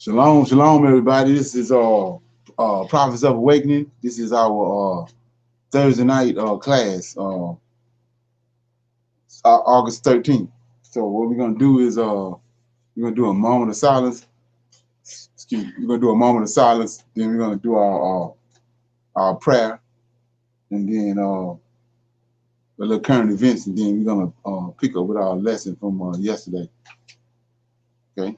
Shalom, shalom, everybody. This is Prophets of Awakening. This is our Thursday night class, August 13th. So what we're gonna do is we're gonna do a moment of silence. Excuse me. We're gonna do a moment of silence. Then we're gonna do our prayer, and then a little current events, and then we're gonna pick up with our lesson from yesterday. Okay.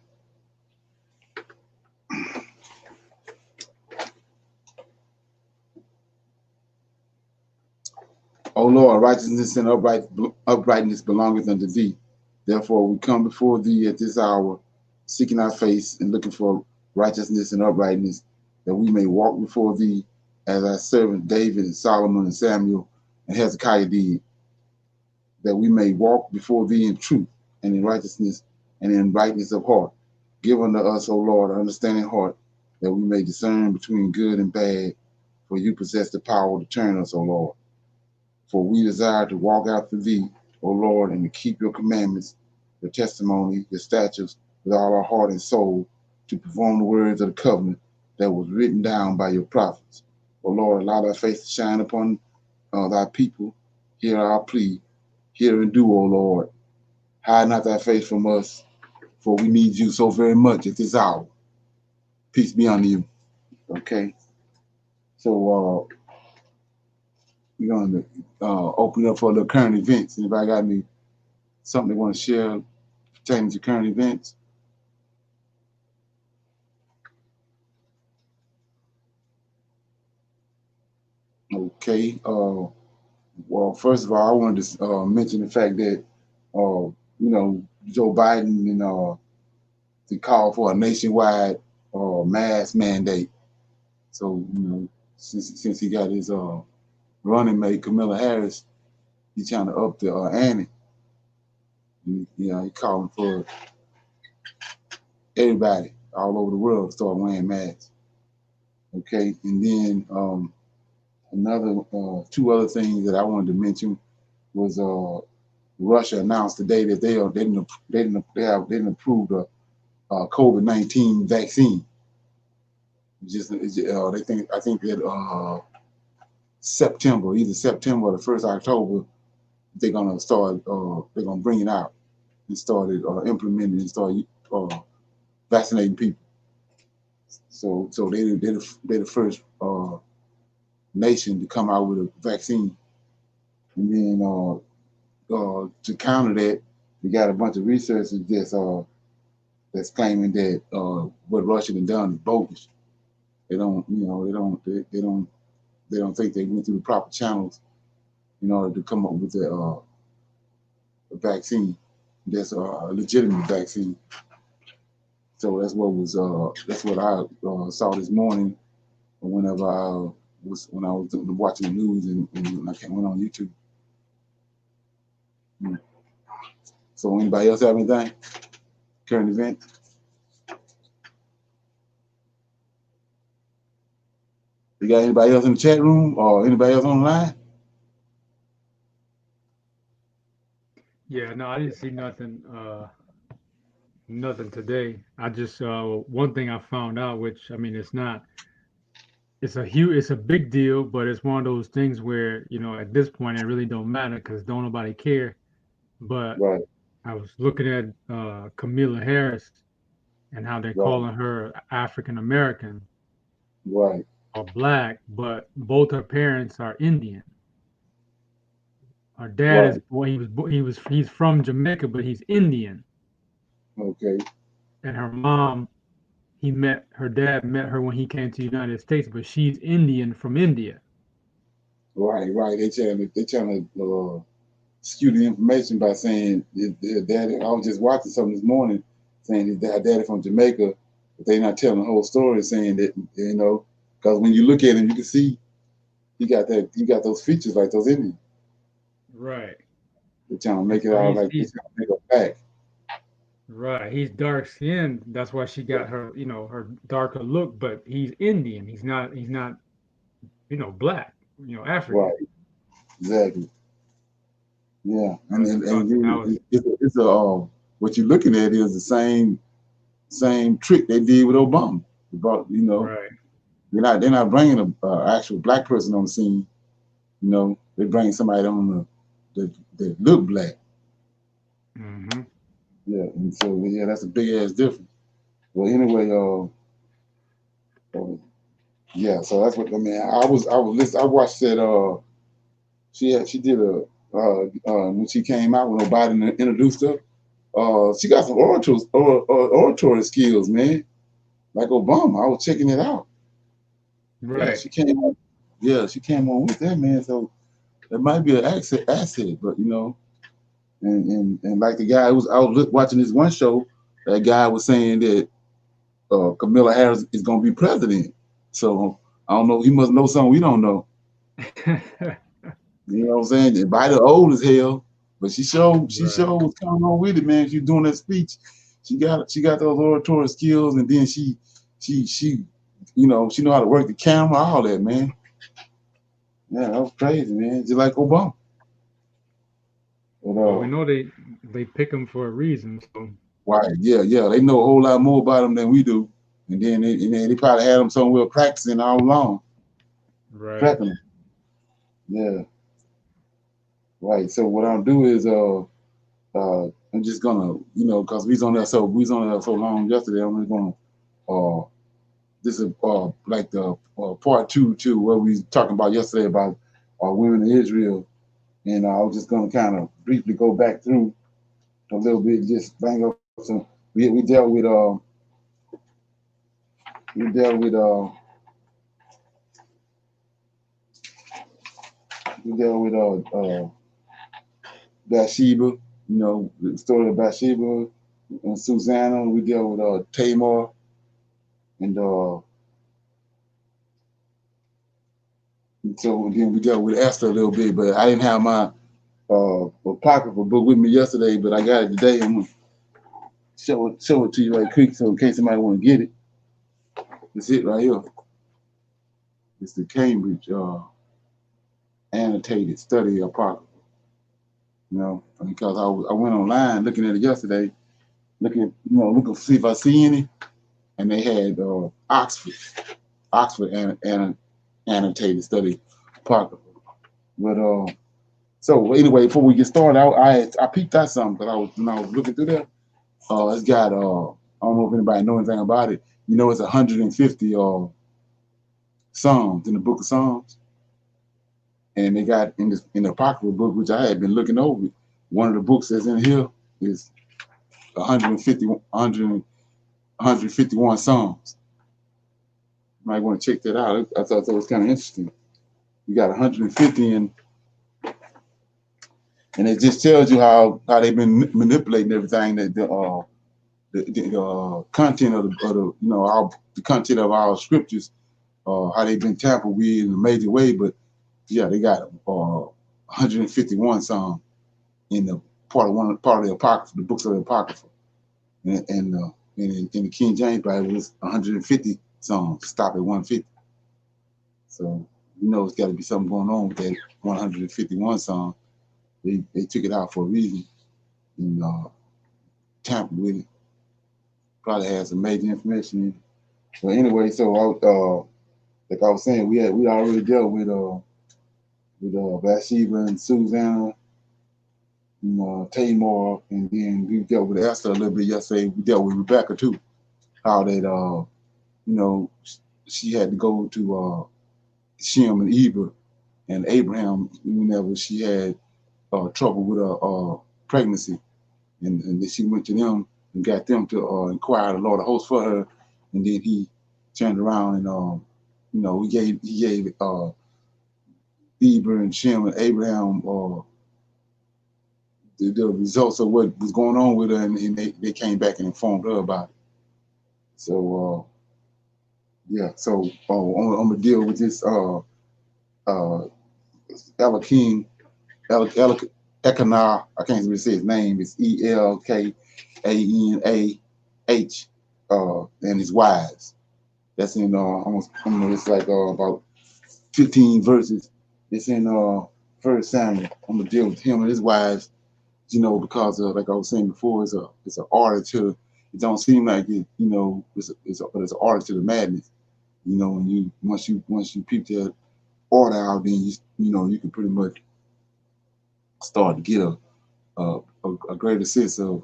O Lord, righteousness and uprightness belongeth unto thee. Therefore, we come before thee at this hour, seeking our face and looking for righteousness and uprightness, that we may walk before thee as our servant David and Solomon and Samuel and Hezekiah did, that we may walk before thee in truth and in righteousness and in rightness of heart. Give unto us, O Lord, an understanding heart, that we may discern between good and bad, for you possess the power to turn us, O Lord. For we desire to walk after thee, O Lord, and to keep your commandments, your testimony, your statutes with all our heart and soul, to perform the words of the covenant that was written down by your prophets. O Lord, allow thy face to shine upon thy people. Hear our plea. Hear and do, O Lord. Hide not thy face from us, for we need you so very much at this hour. Peace be unto you. Okay. So we're going to open up for the current events. Anybody got any something they want to share pertaining to current events? Okay. Well, first of all, I wanted to mention the fact that, Joe Biden and the call for a nationwide mask mandate. So, since he got his running mate Kamala Harris, he's trying to up the ante. He calling for everybody all over the world to start wearing masks. Okay, and then another two other things that I wanted to mention was Russia announced today that they didn't approve the COVID-19 vaccine. They think that September, either September or the first October, they're gonna start. They're gonna bring it out and start it implementing and start vaccinating people. So they're the first nation to come out with a vaccine, and then to counter that, we got a bunch of researchers that's claiming that what Russia has done is bogus. They don't think they went through the proper channels in order to come up with a vaccine that's a legitimate vaccine. So that's what I saw this morning whenever when I was watching the news and I went on YouTube. So anybody else have anything? Current event? You got anybody else in the chat room or anybody else online? Yeah, no, I didn't see nothing. Nothing today. I just one thing I found out, which I mean, it's a big deal, but it's one of those things where at this point it really don't matter because don't nobody care. But Right, I was looking at Camilla Harris and how they're right, calling her African American right. or black, but both her parents are Indian. Her dad is Right. well, he's from Jamaica, but he's Indian, Okay. and her mom her dad met her when he came to the United States, but she's Indian from India. Right, right. They trying to skew the information by saying their daddy. I was just watching something this morning saying his daddy from Jamaica, but they not telling the whole story, saying that because when you look at him, you can see he got those features like those Indians. Right. They're trying to And make it so out he's like he's they're trying to make a fact. right. He's dark skinned. That's why she got her, her darker look, but he's Indian. He's not, black, African. Right, exactly. Yeah, So and it's and, called, and and I you, was it's a what you're looking at is the same same trick they did with Obama. About, Right. they're not bringing a actual black person on the scene. They bring somebody on that look black. Mm-hmm. Yeah, and so yeah, that's a big ass difference. Well, anyway, yeah, so that's what I mean. I was listening. I watched that. She did a when she came out when Biden introduced her. She got some oratory skills, man. Like Obama, I was checking it out. Yeah, Right. she came on. Yeah, she came on with that, man. So it might be an asset, but and like the guy who was I was watching this one show, that guy was saying that Kamala Harris is going to be president. So I don't know. He must know something we don't know. You know what I'm saying? And Biden old as hell, but she Right. was coming on with it, man. She was doing that speech. She got those oratory skills, and then she she know how to work the camera, all that, man. Yeah, that was crazy, man. Just like Obama. But Well, we know they pick them for a reason. So right, yeah, yeah. They know a whole lot more about them than we do. And then they probably had them somewhere practicing all along, right. prepping them. Yeah, right. So what I'll do is I'm just gonna, cause we was on there so long yesterday. I'm just gonna this is like the part two too, where we was talking about yesterday about women in Israel, and I was just gonna kind of briefly go back through a little bit, just bang up some. We dealt with we dealt with we dealt with Bathsheba, the story of Bathsheba and Susanna. We dealt with Tamar and so then we dealt with Esther a little bit, but I didn't have my apocryphal book with me yesterday, but I got it today. I'm gonna show it to you right quick, so in case somebody want to get it, it's it right here. It's the Cambridge annotated study apocrypha. Because I went online looking at it yesterday, looking to see if I see any, and they had Oxford annotated study apocrypha. But so anyway, before we get started, I peeped out something because when I was looking through there. It's got I don't know if anybody know anything about it. It's 150 Psalms in the Book of Psalms, and they got in the Apocryphal book, which I had been looking over. One of the books that's in here is 151 Psalms. You might want to check that out. I thought that was kind of interesting. You got 150 and it just tells you how they've been manipulating everything that the content of the content of our scriptures, how they've been tampered with in a major way. But yeah, they got 151 Psalms in the part of the Apocrypha, the books of the Apocrypha, and in the King James Bible, it's 150 Psalms. Stop at 150. So it's got to be something going on with that 151 Psalm. They took it out for a reason and tampered with it. Probably had some major information in it. But anyway, so like I was saying, we already dealt with Bathsheba and Susanna, Tamar, and then we dealt with Esther a little bit yesterday. We dealt with Rebecca too. How that you know she had to go to Shem and Eber and Abraham whenever she had trouble with her pregnancy, and then she went to them and got them to inquire the Lord of hosts for her, and then he turned around and he gave Eber and Shem and Abraham the results of what was going on with her, and they came back and informed her about it. So yeah, so I'm gonna deal with this Elikim Elkanah. I can't really say his name. It's Elkanah, and his wives. That's in almost. It's like about 15 verses. It's in First Samuel. I'm gonna deal with him and his wives. Because like I was saying before, it's an order to it don't seem like it, you know, but it's an order to the madness. You know, when you once you peep that order out, then you know you can pretty much start to get a greater sense of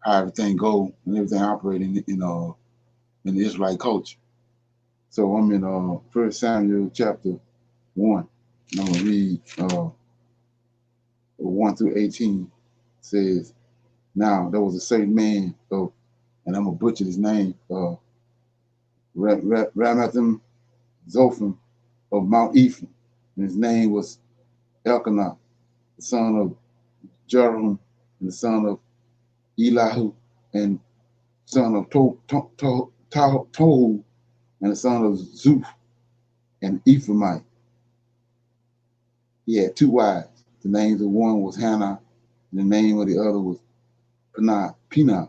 how everything go and everything operating in the Israelite culture. So I'm in First Samuel chapter 1, and I'm gonna read 1 through 18. It says, now there was a certain man of, and I'm gonna butcher his name, Ramatham Zophim of Mount Ephraim, and his name was Elkanah, the son of Jeroham, and the son of Elihu, and son of Tohu, and the son of Zuph, and Ephraimite. He had two wives. The names of one was Hannah, and the name of the other was Penah.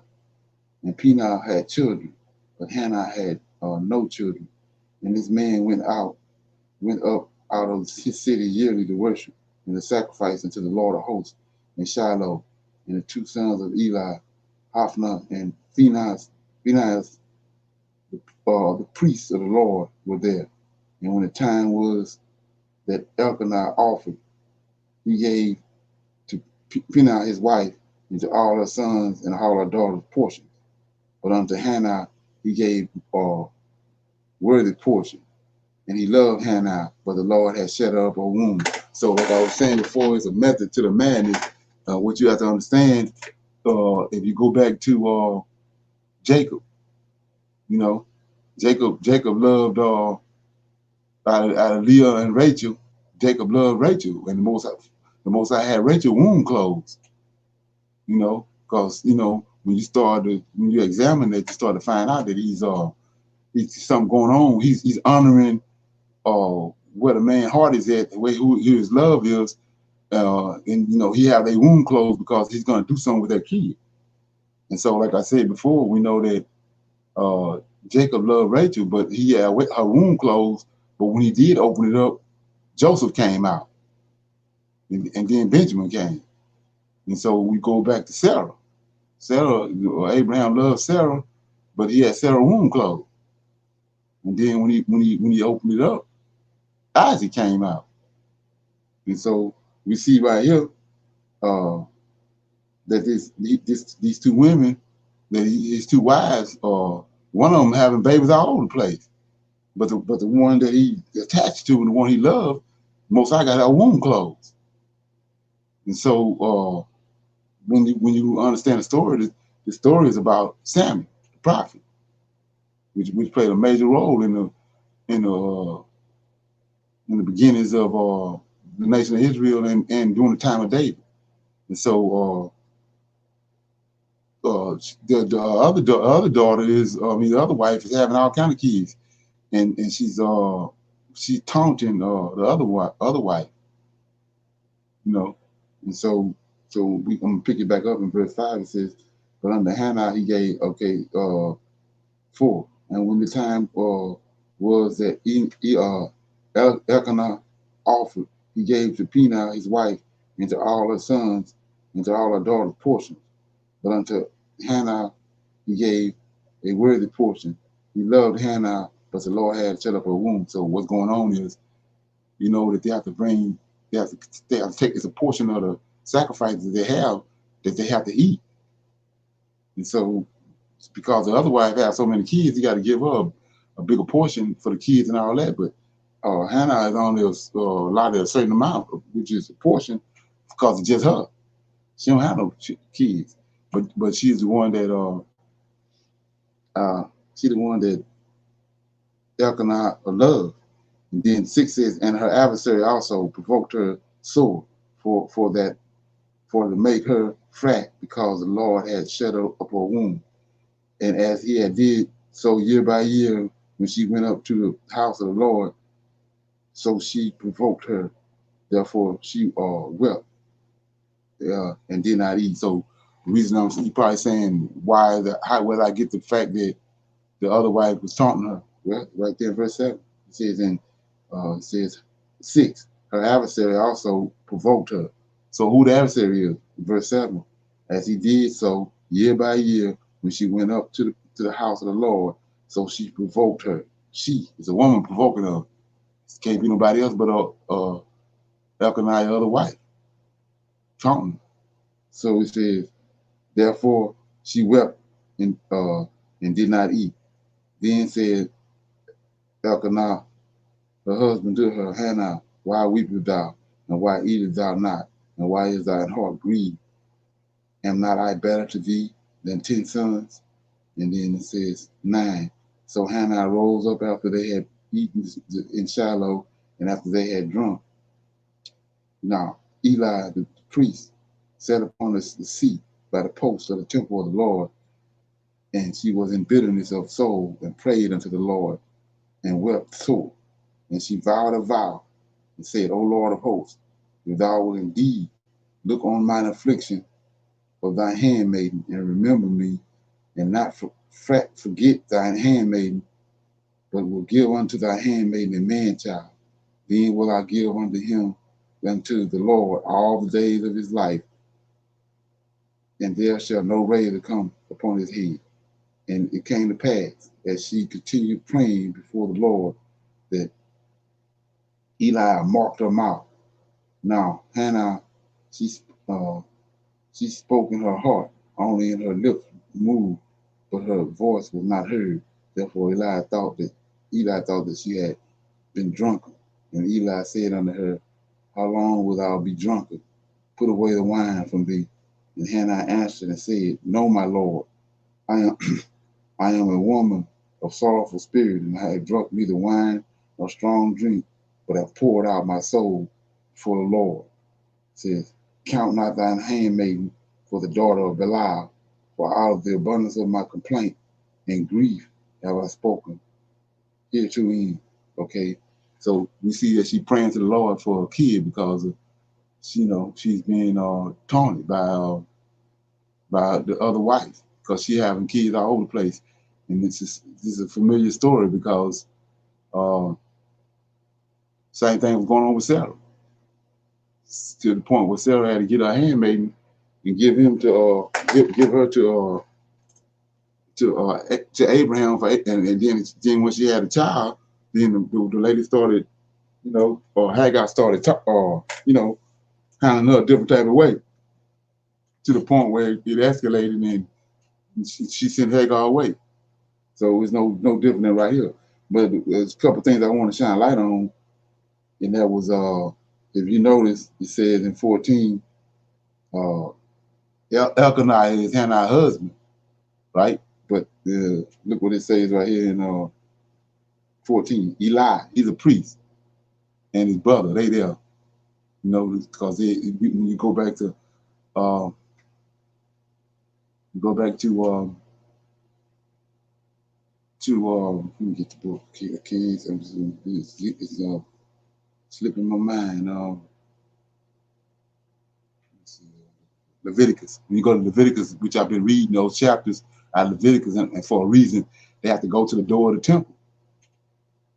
And Penah had children, but Hannah had no children. And this man went up out of his city yearly to worship and to sacrifice unto the Lord of hosts in Shiloh. And the two sons of Eli, Hophni and Phinehas, the priests of the Lord, were there. And when the time was that Elkanah offered, he gave to Peninnah his wife, and to all her sons and all her daughters portions. But unto Hannah he gave a worthy portion. And he loved Hannah, but the Lord had shut up her womb. So, like I was saying before, it's a method to the madness. What you have to understand, if you go back to Jacob, you know, Jacob loved out of Leah and Rachel. Jacob loved Rachel, and the Most High had Rachel womb closed. You know, because when you examine it, you start to find out that he's something going on. He's honoring where the man's heart is at, the way who his love is, and he have a womb closed because he's going to do something with that kid. And so, like I said before, we know that Jacob loved Rachel, but he had her womb closed. But when he did open it up, Joseph came out, and then Benjamin came. And so we go back to Sarah. Abraham loved Sarah, but he had Sarah's womb closed. And then when he opened it up, Isaac came out. And so we see right here that these two women, that his two wives, one of them having babies all over the place. But the one that he attached to and the one he loved, Most High got her womb closed. And so when you understand the story is about Samuel, the prophet, which played a major role in the beginnings of the nation of Israel and during the time of David. And so the other daughter is, the other wife is having all kind of kids, and she's taunting the other wife, and so I'm gonna pick it back up in verse 5. It says, but under Hannah he gave 4, and when the time was that Elkanah offered, he gave to Peninnah his wife, and to all her sons, and to all her daughters portions. But unto Hannah he gave a worthy portion. He loved Hannah, but the Lord had shut up her womb. So what's going on is, that they have to take as a portion of the sacrifices that they have to eat. And so because the other wife has so many kids, you got to give her a bigger portion for the kids and all that. But Hannah is only allotted a certain amount, which is a portion, because it's just her. She don't have no kids, but she's the one that Elkanah loved. And then 6 says, and her adversary also provoked her sore for to make her fret, because the Lord had shut up her womb. And as he had did so year by year, when she went up to the house of the Lord, so she provoked her. Therefore she wept and did not eat. So the reason you're probably saying, where did I get the fact that the other wife was taunting her? Well, right there in verse 7, it says 6, her adversary also provoked her. So who the adversary is? Verse 7, as he did so year by year, when she went up to the house of the Lord. So she provoked her. She is a woman provoking her. It can't be nobody else but Elkanah, other wife, taunting. So it says, therefore she wept and did not eat. Then said Elkanah, her husband, to her, Hannah, why weepest thou, and why eatest thou not, and why is thine heart grieved? Am not I better to thee than 10 sons? And then it says 9. So Hannah rose up after they had eaten in Shiloh, and after they had drunk. Now Eli the priest sat upon the seat by the post of the temple of the Lord, and she was in bitterness of soul, and prayed unto the Lord, and wept sore. And she vowed a vow, and said, O Lord of hosts, if thou wilt indeed look on mine affliction of thy handmaiden, and remember me, and not forget thine handmaiden, but will give unto thy handmaiden a man child, then will I give unto him, unto the Lord, all the days of his life, and there shall no razor come upon his head. And it came to pass, as she continued praying before the Lord, that Eli marked her mouth. Now Hannah, she she spoke in her heart, only in her lips moved, but her voice was not heard. Therefore Eli thought that she had been drunken. And Eli said unto her, how long wilt thou be drunken? Put away the wine from thee. And Hannah answered and said, no, my Lord, I am I am a woman of sorrowful spirit, and I have drunk neither wine nor strong drink, but have poured out my soul before the Lord. It says, count not thine handmaiden for the daughter of Belial, for out of the abundance of my complaint and grief have I spoken hereto. Okay, so we see that she's praying to the Lord for a kid because of, she's being taunted by the other wife because she having kids all over the place. And this is a familiar story because same thing was going on with Sarah, to the point where Sarah had to get her handmaiden and give him to give her to Abraham for, and then when she had a child, then the lady started, or Hagar started handling her a different type of way, to the point where it escalated and she sent Hagar away. So it's no different than right here. But there's a couple of things I want to shine light on, and that was if you notice, it says in 14, Elkanah is Hannah's husband, right? But look what it says right here in 14. Eli, he's a priest, and his brother, they there, because when you go back to uh, let me get the book. Kings, it's slipping my mind. Leviticus. When you go to Leviticus, which I've been reading those chapters out of Leviticus, and for a reason, they have to go to the door of the temple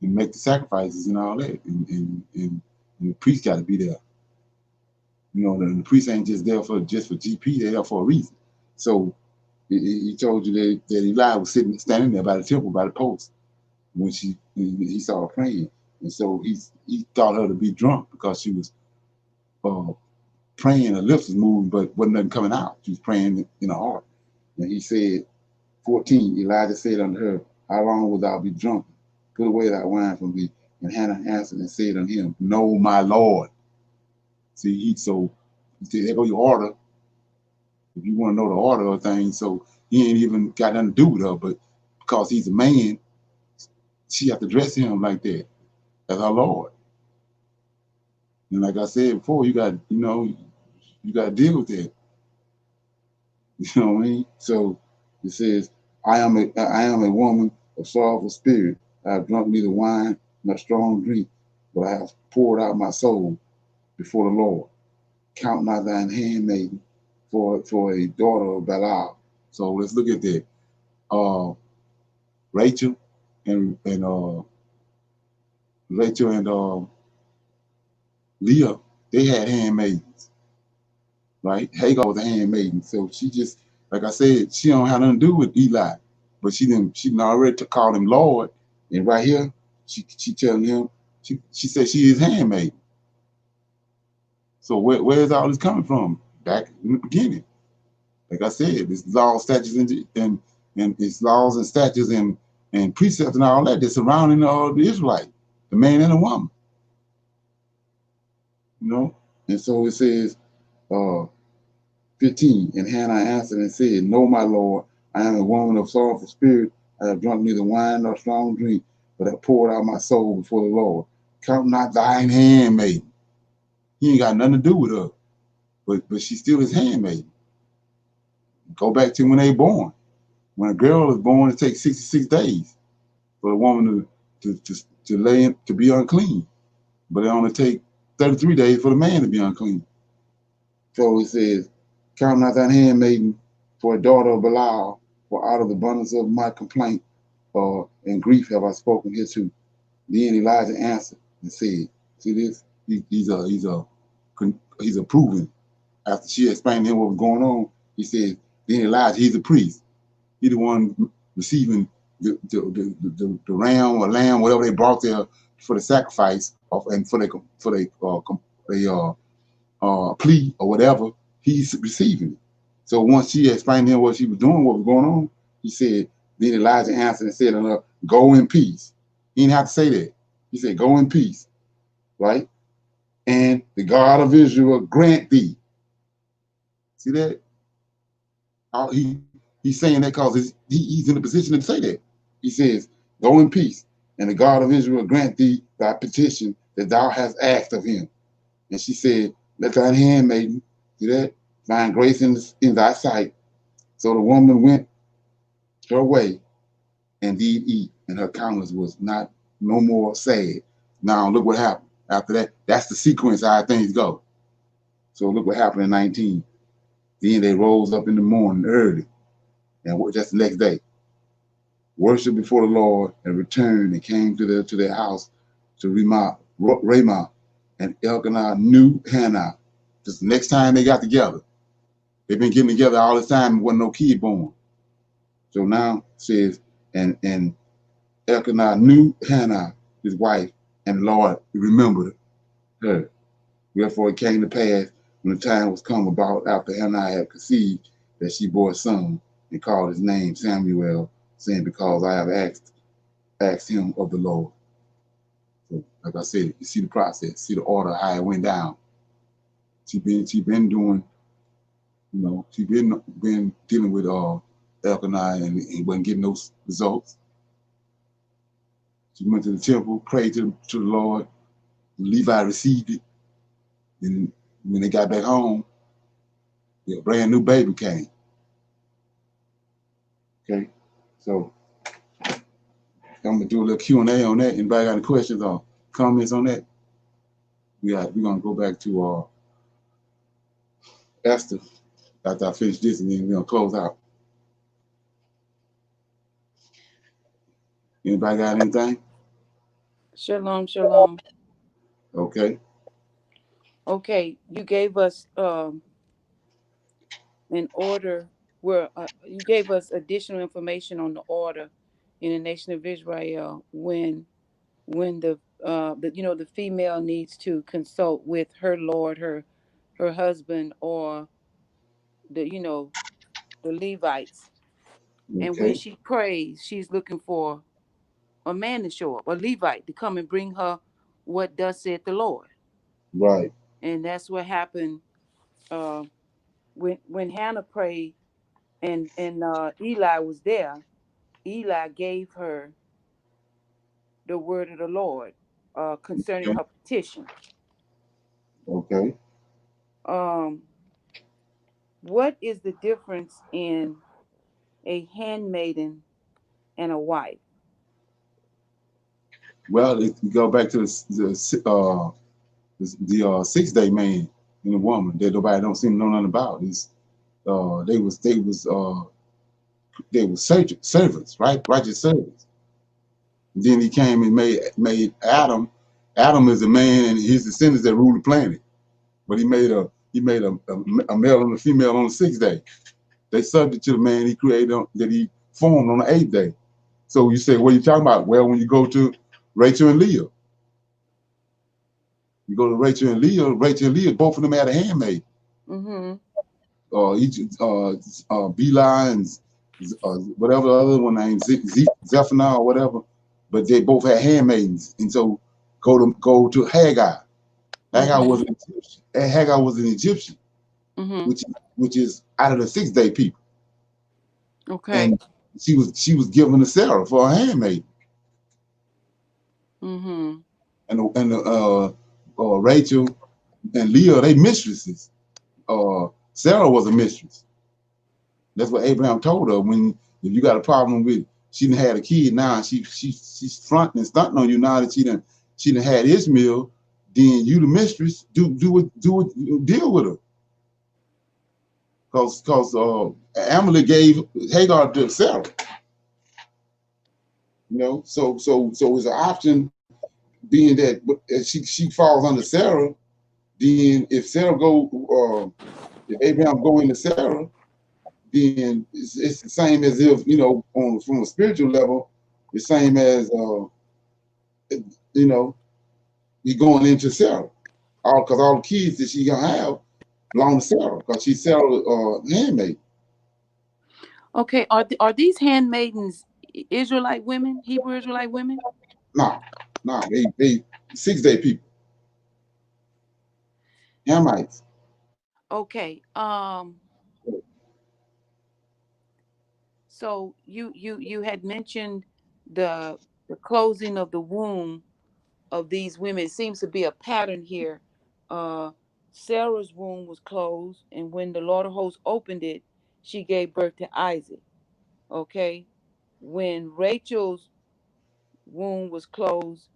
and make the sacrifices and all that. And the priest got to be there. The priest ain't just there for GP, they're there for a reason. So he told you that Eli was standing there by the temple, by the post, when he saw her praying. And so he thought her to be drunk because she was praying, her lips was moving, but wasn't nothing coming out. She was praying in her heart. And he said, 14, Elijah said unto her, how long wilt thou be drunk? Put away thy wine from thee. And Hannah answered and said unto him, no, my Lord. See, there go your order. If you want to know the order of things, so he ain't even got nothing to do with her, but because he's a man, she have to dress him like that as her Lord. And like I said before, you got to deal with that. You know what I mean? So it says, I am a woman of sorrowful spirit. I have drunk neither wine nor strong drink, but I have poured out my soul before the Lord. Count not thine handmaiden for a daughter of Belial. So let's look at that. Rachel and Leah, they had handmaidens, right? Hagar was a handmaiden, so she just Like I said, she don't have nothing to do with Eli, but she didn't already called him Lord, and right here she telling him she said she is handmaid. So where is all this coming from? Back in the beginning, like I said, it's laws, statutes, and it's laws and statutes and precepts and all that that's surrounding the Israelite, the man and the woman, you know. And so it says, uh, 15, and Hannah answered and said, No, my Lord, I am a woman of sorrowful spirit. I have drunk neither wine nor strong drink, but have poured out my soul before the Lord. Count not thine handmaiden. He ain't got nothing to do with her, but she's still his handmaiden. Go back to when they born. When a girl is born, it takes 66 days for a woman to lay in, to be unclean, but it only takes 33 days for the man to be unclean. So it says, Count not thine handmaiden for a daughter of Belial, for out of the abundance of my complaint and grief have I spoken hitherto. Then Elijah answered and said, See this? He's approving. After she explained to him what was going on, he said, Then Elijah, he's a priest. He's the one receiving the ram or lamb, whatever they brought there for the sacrifice and for the plea or whatever. He's receiving it. So once she explained to him what she was doing, what was going on, he said, Then Elijah answered and said unto her, Go in peace. He didn't have to say that. He said, Go in peace, right? And the God of Israel grant thee. See that? He's saying that because he's in a position to say that. He says, Go in peace, and the God of Israel grant thee thy petition that thou hast asked of him. And she said, Let thine handmaiden, see that, find grace in thy sight. So the woman went her way and did eat, and her countenance was not no more sad. Now look what happened after that. That's the sequence how things go. So look what happened in 19. Then they rose up in the morning early, and just the next day, worshiped before the Lord, and returned and came to their house to Ramah, and Elkanah knew Hannah. Just the next time they got together, they've been getting together all this time, and wasn't no kid born. So now it says, and Elkanah knew Hannah, his wife, and the Lord remembered her. Wherefore it came to pass when the time was come about after Hannah had conceived that she bore a son and called his name Samuel, saying, Because I have asked him of the Lord. So, like I said, you see the process, see the order, how it went down. She been doing, she been dealing with Elkanah and wasn't getting those results. She went to the temple, prayed to the Lord. Levi received it. And when they got back home, a brand new baby came. Okay, so I'm gonna do a little Q&A on that. Anybody got any questions or comments on that? We're gonna go back to Esther after I finish this, and then we're gonna close out. Anybody got anything? Shalom, shalom. Okay. Okay, you gave us an order where you gave us additional information on the order in the nation of Israel when the the female needs to consult with her lord, her husband, or the the Levites, and when Okay. she prays, she's looking for a man to show up, a Levite to come and bring her what thus said the Lord. Right. And that's what happened when Hannah prayed and Eli was there. Eli gave her the word of the Lord concerning Okay. her petition. Okay. Um, what is the difference in a handmaiden and a wife? Well, if you go back to the 6-day man and the woman that nobody don't seem to know nothing about. Is they was servants, right? Righteous servants. And then he came and made Adam. Adam is a man and his descendants that rule the planet. But he made a male and a female on the 6th day. they subject to the man he created that he formed on the 8th day. So you say, what are you talking about? Well, when you go to Rachel and Leah, you go to Rachel and Leah, both of them had a handmaid. Mm-hmm. Each Bela and whatever the other one named Zephaniah or whatever, but they both had handmaidens. And so go to Haggai. Haggai was an Egyptian. Haggai was an Egyptian, Mm-hmm. which is out of the 6-day people. Okay. And she was given to Sarah for a handmaid. Mm-hmm. And Rachel and Leah, they mistresses. Sarah was a mistress. That's what Abraham told her. When if you got a problem with she done had a kid now, she's fronting and stunting on you now that she done had Ishmael, then you the mistress, deal with her. Cause Amalek gave Hagar to Sarah. You know, so it's an option being that she falls under Sarah. Then if Sarah if Abraham go into Sarah, then it's the same as if, you know, from a spiritual level, the same as you know, he going into Sarah. Because all the kids that she gonna have belong to Sarah, because she's Sarah's handmaid. Okay. Are these handmaidens Israelite women, Hebrew Israelite women? Nah, they 6-day people, Hamites. Okay. So you had mentioned the closing of the womb of these women. It seems to be a pattern here. Uh, Sarah's womb was closed, and when the Lord of hosts opened it, she gave birth to Isaac. Okay. When Rachel's womb was closed,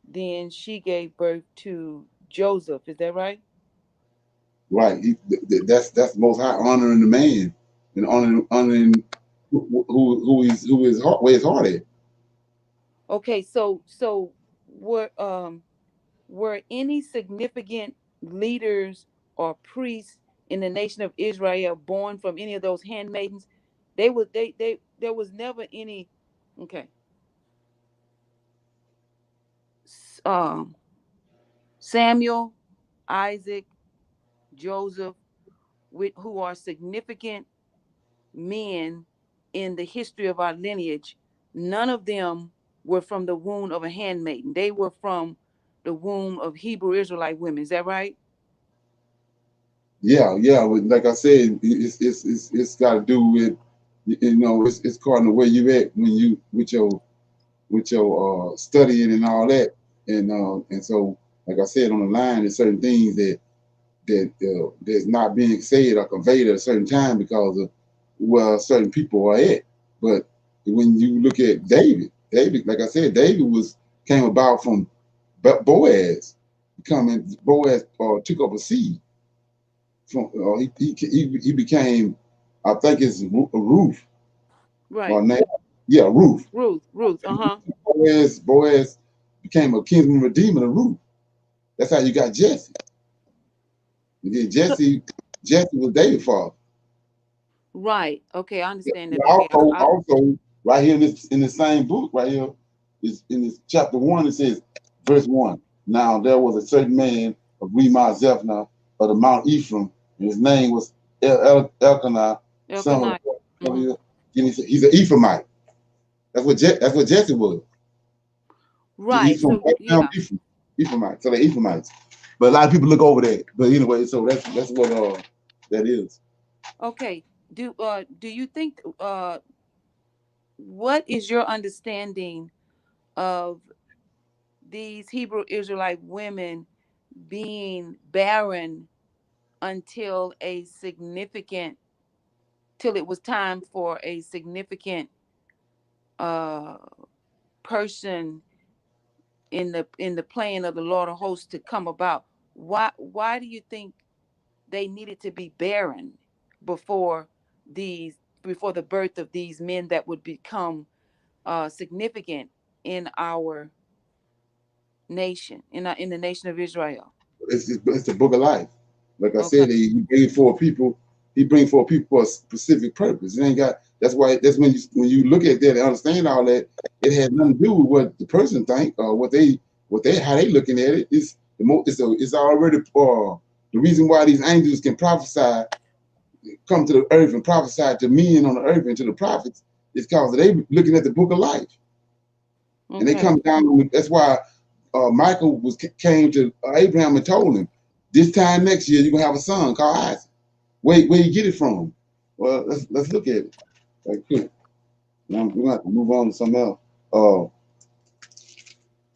then she gave birth to Joseph. Is that right? Right. That's the most high honoring the man and honoring who is heart, where his heart at. Okay. So were any significant leaders or priests in the nation of Israel born from any of those handmaidens? They there was never any. Okay. Um, Samuel, Isaac, Joseph, who are significant men in the history of our lineage, none of them were from the womb of a handmaiden. They were from the womb of Hebrew Israelite women. Is that right? Yeah. Like I said, it's got to do with, you know, it's according to where you at when you with your studying and all that, and so like I said on the line, there's certain things that's not being said or conveyed at a certain time because of where certain people are at. But when you look at David, like I said, David came about from Boaz Boaz took up a seed from he became, I think it's Ruth Right. or name, yeah, Ruth. Ruth. Uh-huh. Boaz became a kinsman redeemer to Ruth. That's how you got Jesse. And then Jesse was David's father. Right. Okay, I understand that. Okay. Also, right here in the same book, right here, is in this chapter 1, it says, verse 1. Now there was a certain man of Remah Zephaniah of the Mount Ephraim, and his name was Elkanah, son of Elkanah. Mhm. he's an Ephraimite. That's what Jesse was. Right. He's from So yeah. Ephraimite. So they're Ephraimites. But a lot of people look over that. But anyway, so that's what that is. Okay. Do you think what is your understanding of these Hebrew Israelite women being barren until till it was time for a significant uh person in the plan of the Lord of hosts to come about? Why do you think they needed to be barren before before the birth of these men that would become significant in our nation, in the nation of Israel? It's the book of life. Like I Okay. said, he gave 4 people He bring forth people for a specific purpose. It ain't got. That's why. That's when you look at that and understand all that. It has nothing to do with what the person think or what they how they looking at it. It's already the reason why these angels can prophesy, come to the earth and prophesy to men on the earth and to the prophets is because they looking at the book of life. Okay. And they come down. That's why Michael came to Abraham and told him, this time next year you're gonna have a son called Isaac. Where you get it from? Well, let's look at it. Like, cool. Now we're gonna have to move on to something else.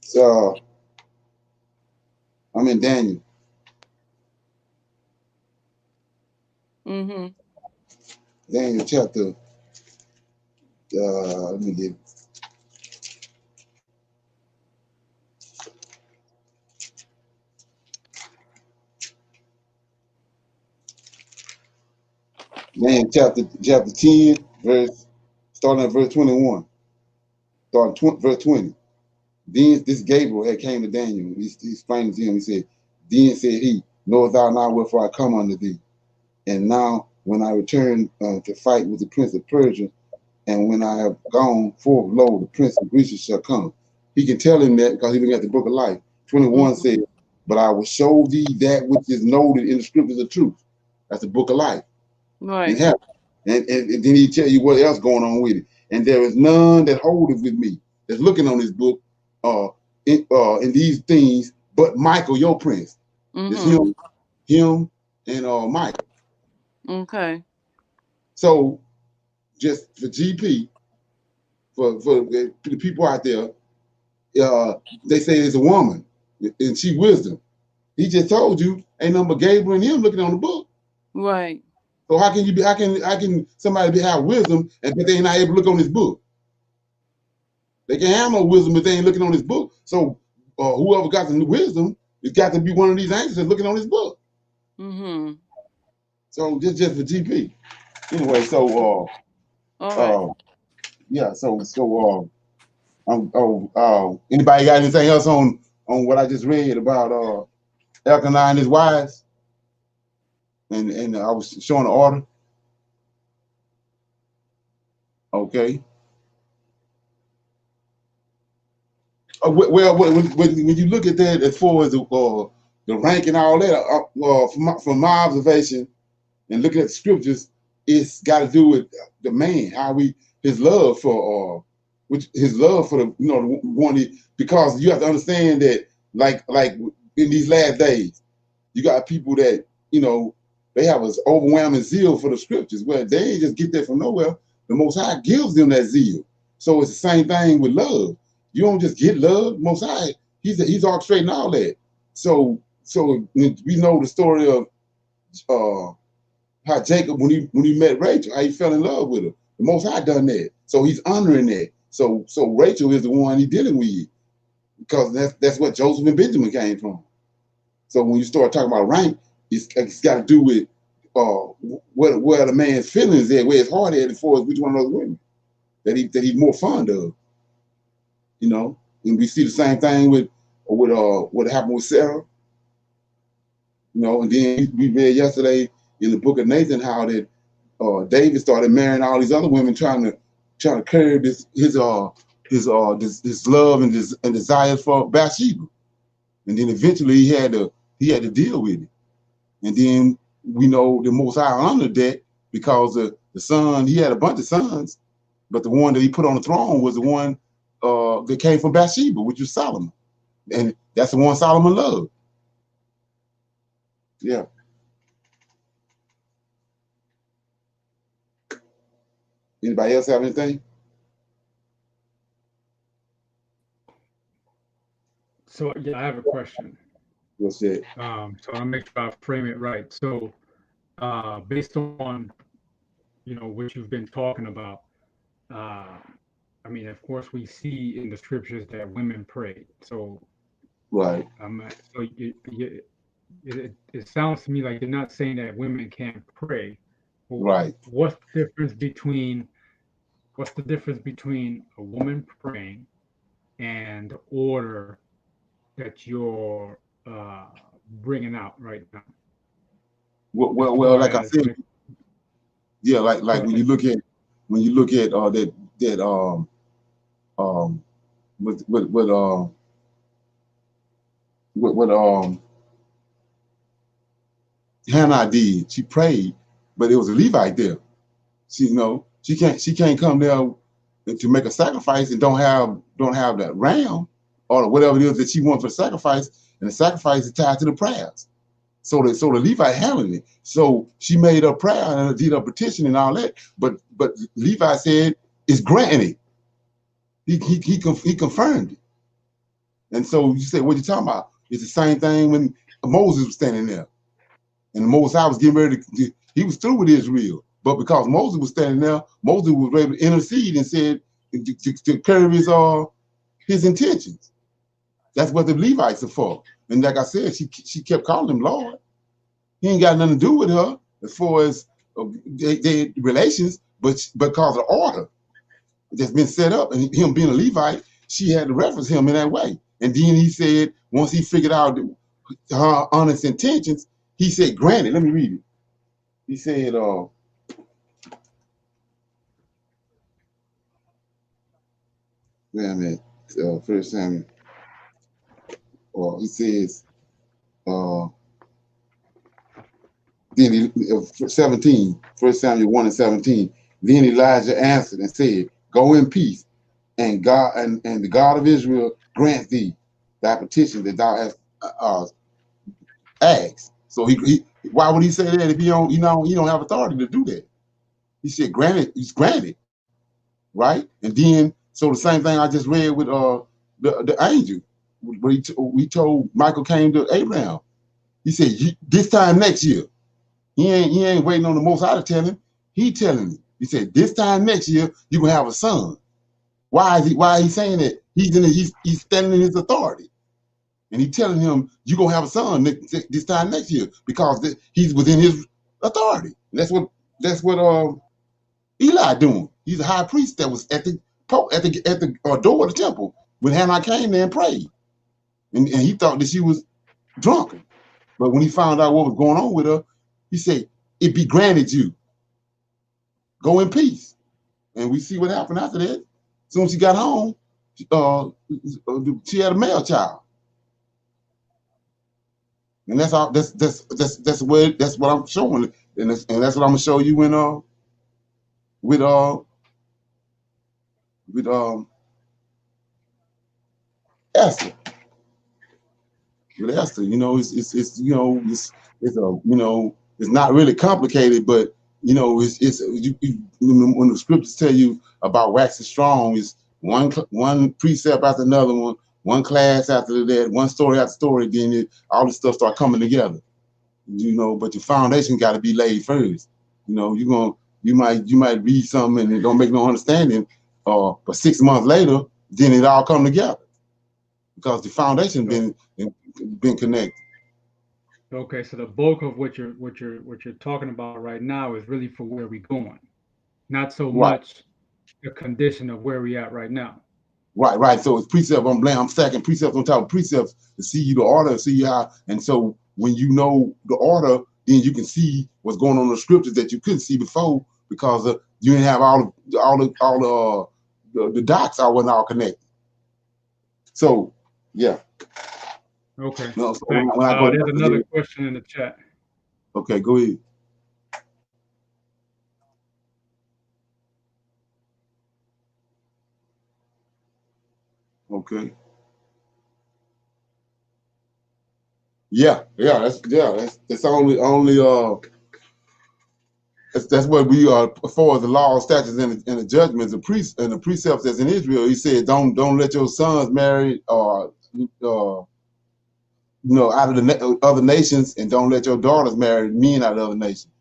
So I'm in Daniel. Mm-hmm. Daniel chapter. Let me get. Daniel chapter 10, starting at verse 21. Verse 20. Then this Gabriel had came to Daniel. He explained to him. He said, "Then said he, knowest thou not wherefore I come unto thee? And now when I return to fight with the prince of Persia, and when I have gone forth, lo, the prince of Greece shall come." He can tell him that because he looked at the book of life. 21 said, "But I will show thee that which is noted in the scriptures of truth." That's the book of life. Right. And then he tell you what else going on with it. And there is none that holdeth with me, that's looking on this book, in these things, but Michael, your prince. It's him, and Michael. Okay. So just for GP, for the people out there, they say it's a woman, and she wisdom. He just told you ain't nothing but Gabriel and him looking on the book. Right. So how can somebody have wisdom and but they ain't not able to look on this book? They can't have no wisdom if they ain't looking on this book. So whoever got the wisdom, it's got to be one of these angels that's looking on this book. Mm-hmm. So just for GP. Anyway, so all right. Yeah, anybody got anything else on what I just read about Elkanah and his wives? And I was showing the order. Okay. Well, when you look at that as far as the rank and all that, from my observation and looking at the scriptures, it's got to do with the man, his love for the the one because you have to understand that like in these last days, you got people that they have an overwhelming zeal for the scriptures. Well, they ain't just get that from nowhere. The Most High gives them that zeal. So it's the same thing with love. You don't just get love. Most High, he's orchestrating all that. So we know the story of how Jacob, when he met Rachel, how he fell in love with her. The Most High done that. So he's honoring that. So Rachel is the one he's dealing with because that's what Joseph and Benjamin came from. So when you start talking about rank, it's got to do with where the man's feelings at, where his heart at, as far as which one of those women that he's more fond of. And we see the same thing with what happened with Sarah. And then we read yesterday in the book of Nathan how that David started marrying all these other women, trying to curb his love and desires for Bathsheba, and then eventually he had to deal with it. And then we know the Most High honored that because the son, he had a bunch of sons, but the one that he put on the throne was the one that came from Bathsheba, which was Solomon, and that's the one Solomon loved. Yeah. Anybody else have anything? So yeah, I have a question. What's that? So I'll make sure I frame it right. So based on what you've been talking about, I mean, of course, we see in the scriptures that women pray. So right. So it sounds to me like you're not saying that women can't pray. Right. What's the difference between a woman praying and the order that you're bringing out right now? Well, like I said, Yeah, like when you look at that what what what what Hannah did. She prayed, but it was a Levite there. She can't come there to make a sacrifice and don't have that ram or whatever it is that she wants for sacrifice, and the sacrifice is tied to the prayers. So the Levite handled it. So she made her prayer and did her petition and all that. But Levi said it's granted. He confirmed it. And so you say, what you talking about? It's the same thing when Moses was standing there. And Moses was getting ready he was through with Israel. But because Moses was standing there, Moses was ready to intercede and said to curb his intentions. That's what the Levites are for. And like I said, she kept calling him Lord. He ain't got nothing to do with her as far as their relations, but because of the order that's been set up and him being a Levite, she had to reference him in that way. And then he said, once he figured out her honest intentions, he said, granted, let me read it. He said, wait a minute, First Samuel, or he says, then 17, 1 Samuel 1 and 17, then Elijah answered and said, go in peace, and God and the God of Israel grant thee thy petition that thou hast asked. So he why would he say that if he don't have authority to do that? He said, granted, it's granted, right? And then so the same thing I just read with the angel, where we told Michael came to Abraham. He said, this time next year. He ain't waiting on the Most High to tell him. He telling him. He said, this time next year, you're gonna have a son. Why is he saying that? He's standing in his authority. And he telling him, you're gonna have a son this time next year, because he's within his authority. And that's what Eli doing. He's a high priest that was at the door of the temple when Hannah came there and prayed. And he thought that she was drunk. But when he found out what was going on with her, he said, it be granted you. Go in peace. And we see what happened after that. As soon as she got home, she had a male child. And that's all. That's what I'm showing, and that's what I'm gonna show you with Esther. With Esther, it's not really complicated, but when the scriptures tell you about waxing strong, is one precept after another one class after that, one story after story, then all this stuff start coming together. But the foundation got to be laid first. You might read something and it don't make no understanding, but 6 months later, then it all come together because the foundation been connected. Okay, so the bulk of what you're talking about right now is really for where we're going, not so much the condition of where we at right now. Right. So it's precept. I'm stacking precepts on top of precepts to see you the order and see how. And so when you know the order, then you can see what's going on in the scriptures that you couldn't see before because you didn't have all the dots. I wasn't all connected. So yeah. Okay. So there's another question in the chat. Okay, go ahead. Okay. Yeah. That's only that's what we are as far as the law, statutes, and the judgments, the precepts that's in Israel. He said, don't let your sons marry out of the other nations, and don't let your daughters marry men out of other nations.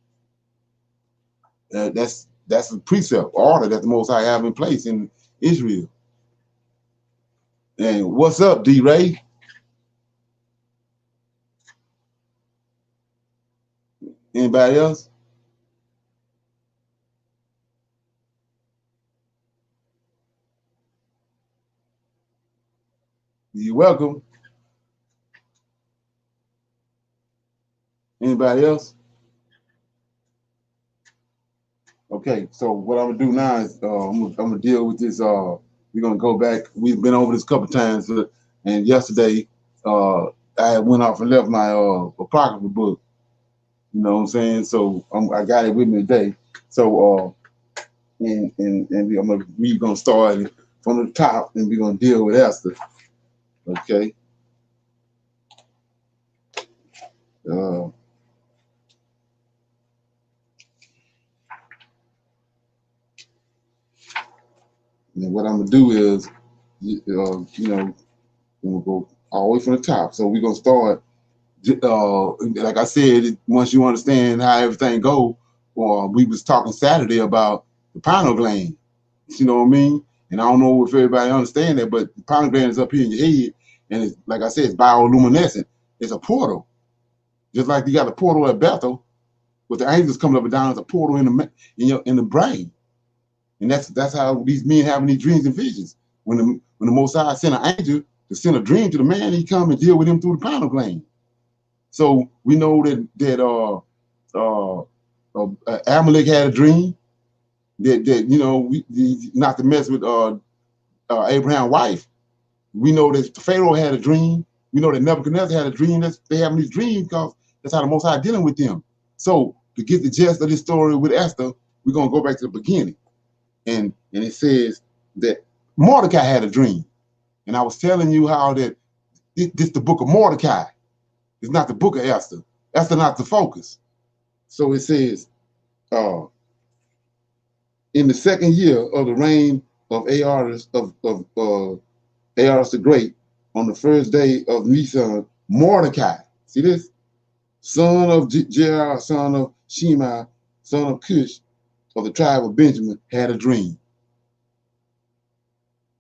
That's a precept order that the Most High have in place in Israel. And what's up, D. Ray? Anybody else? You're welcome. Anybody else? Okay, so what I'm gonna do now is I'm gonna deal with this. We're gonna go back. We've been over this a couple times, and yesterday I went off and left my apocryphal book. You know what I'm saying? So I got it with me today. So we're gonna start it from the top, and we're gonna deal with Esther. Okay. And what I'm gonna do is, we'll go all the way from the top. So we're gonna start. Like I said, once you understand how everything go, we was talking Saturday about the pineal gland. You know what I mean? And I don't know if everybody understand that, but the pineal gland is up here in your head, and it's like I said, it's bioluminescent. It's a portal, just like you got a portal at Bethel, with the angels coming up and down. It's a portal in the brain, and that's how these men having these dreams and visions. When the Most High sent an angel to send a dream to the man, he come and deal with him through the pineal gland. So we know that Amalek had a dream that not to mess with Abraham's wife. We know that Pharaoh had a dream. We know that Nebuchadnezzar had a dream. They having these dreams because that's how the Most High dealing with them. So to get the gist of this story with Esther, we're gonna go back to the beginning, and it says that Mordecai had a dream, and I was telling you how that this the book of Mordecai. It's not the book of Esther. Esther not the focus. So it says, in the second year of the reign of Ahasuerus the Great, on the first day of Nisan, Mordecai, see this, son of Jair, son of Shimei, son of Cush, of the tribe of Benjamin, had a dream.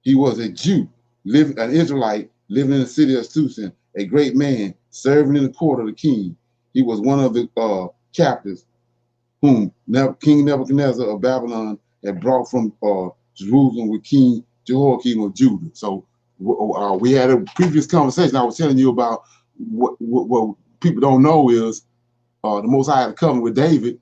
He was a Jew, an Israelite, living in the city of Susan, a great man, serving in the court of the king. He was one of the captives whom King Nebuchadnezzar of Babylon had brought from Jerusalem with King Jehoiakim of Judah. So we had a previous conversation. I was telling you about what people don't know is the Most High had a covenant with David,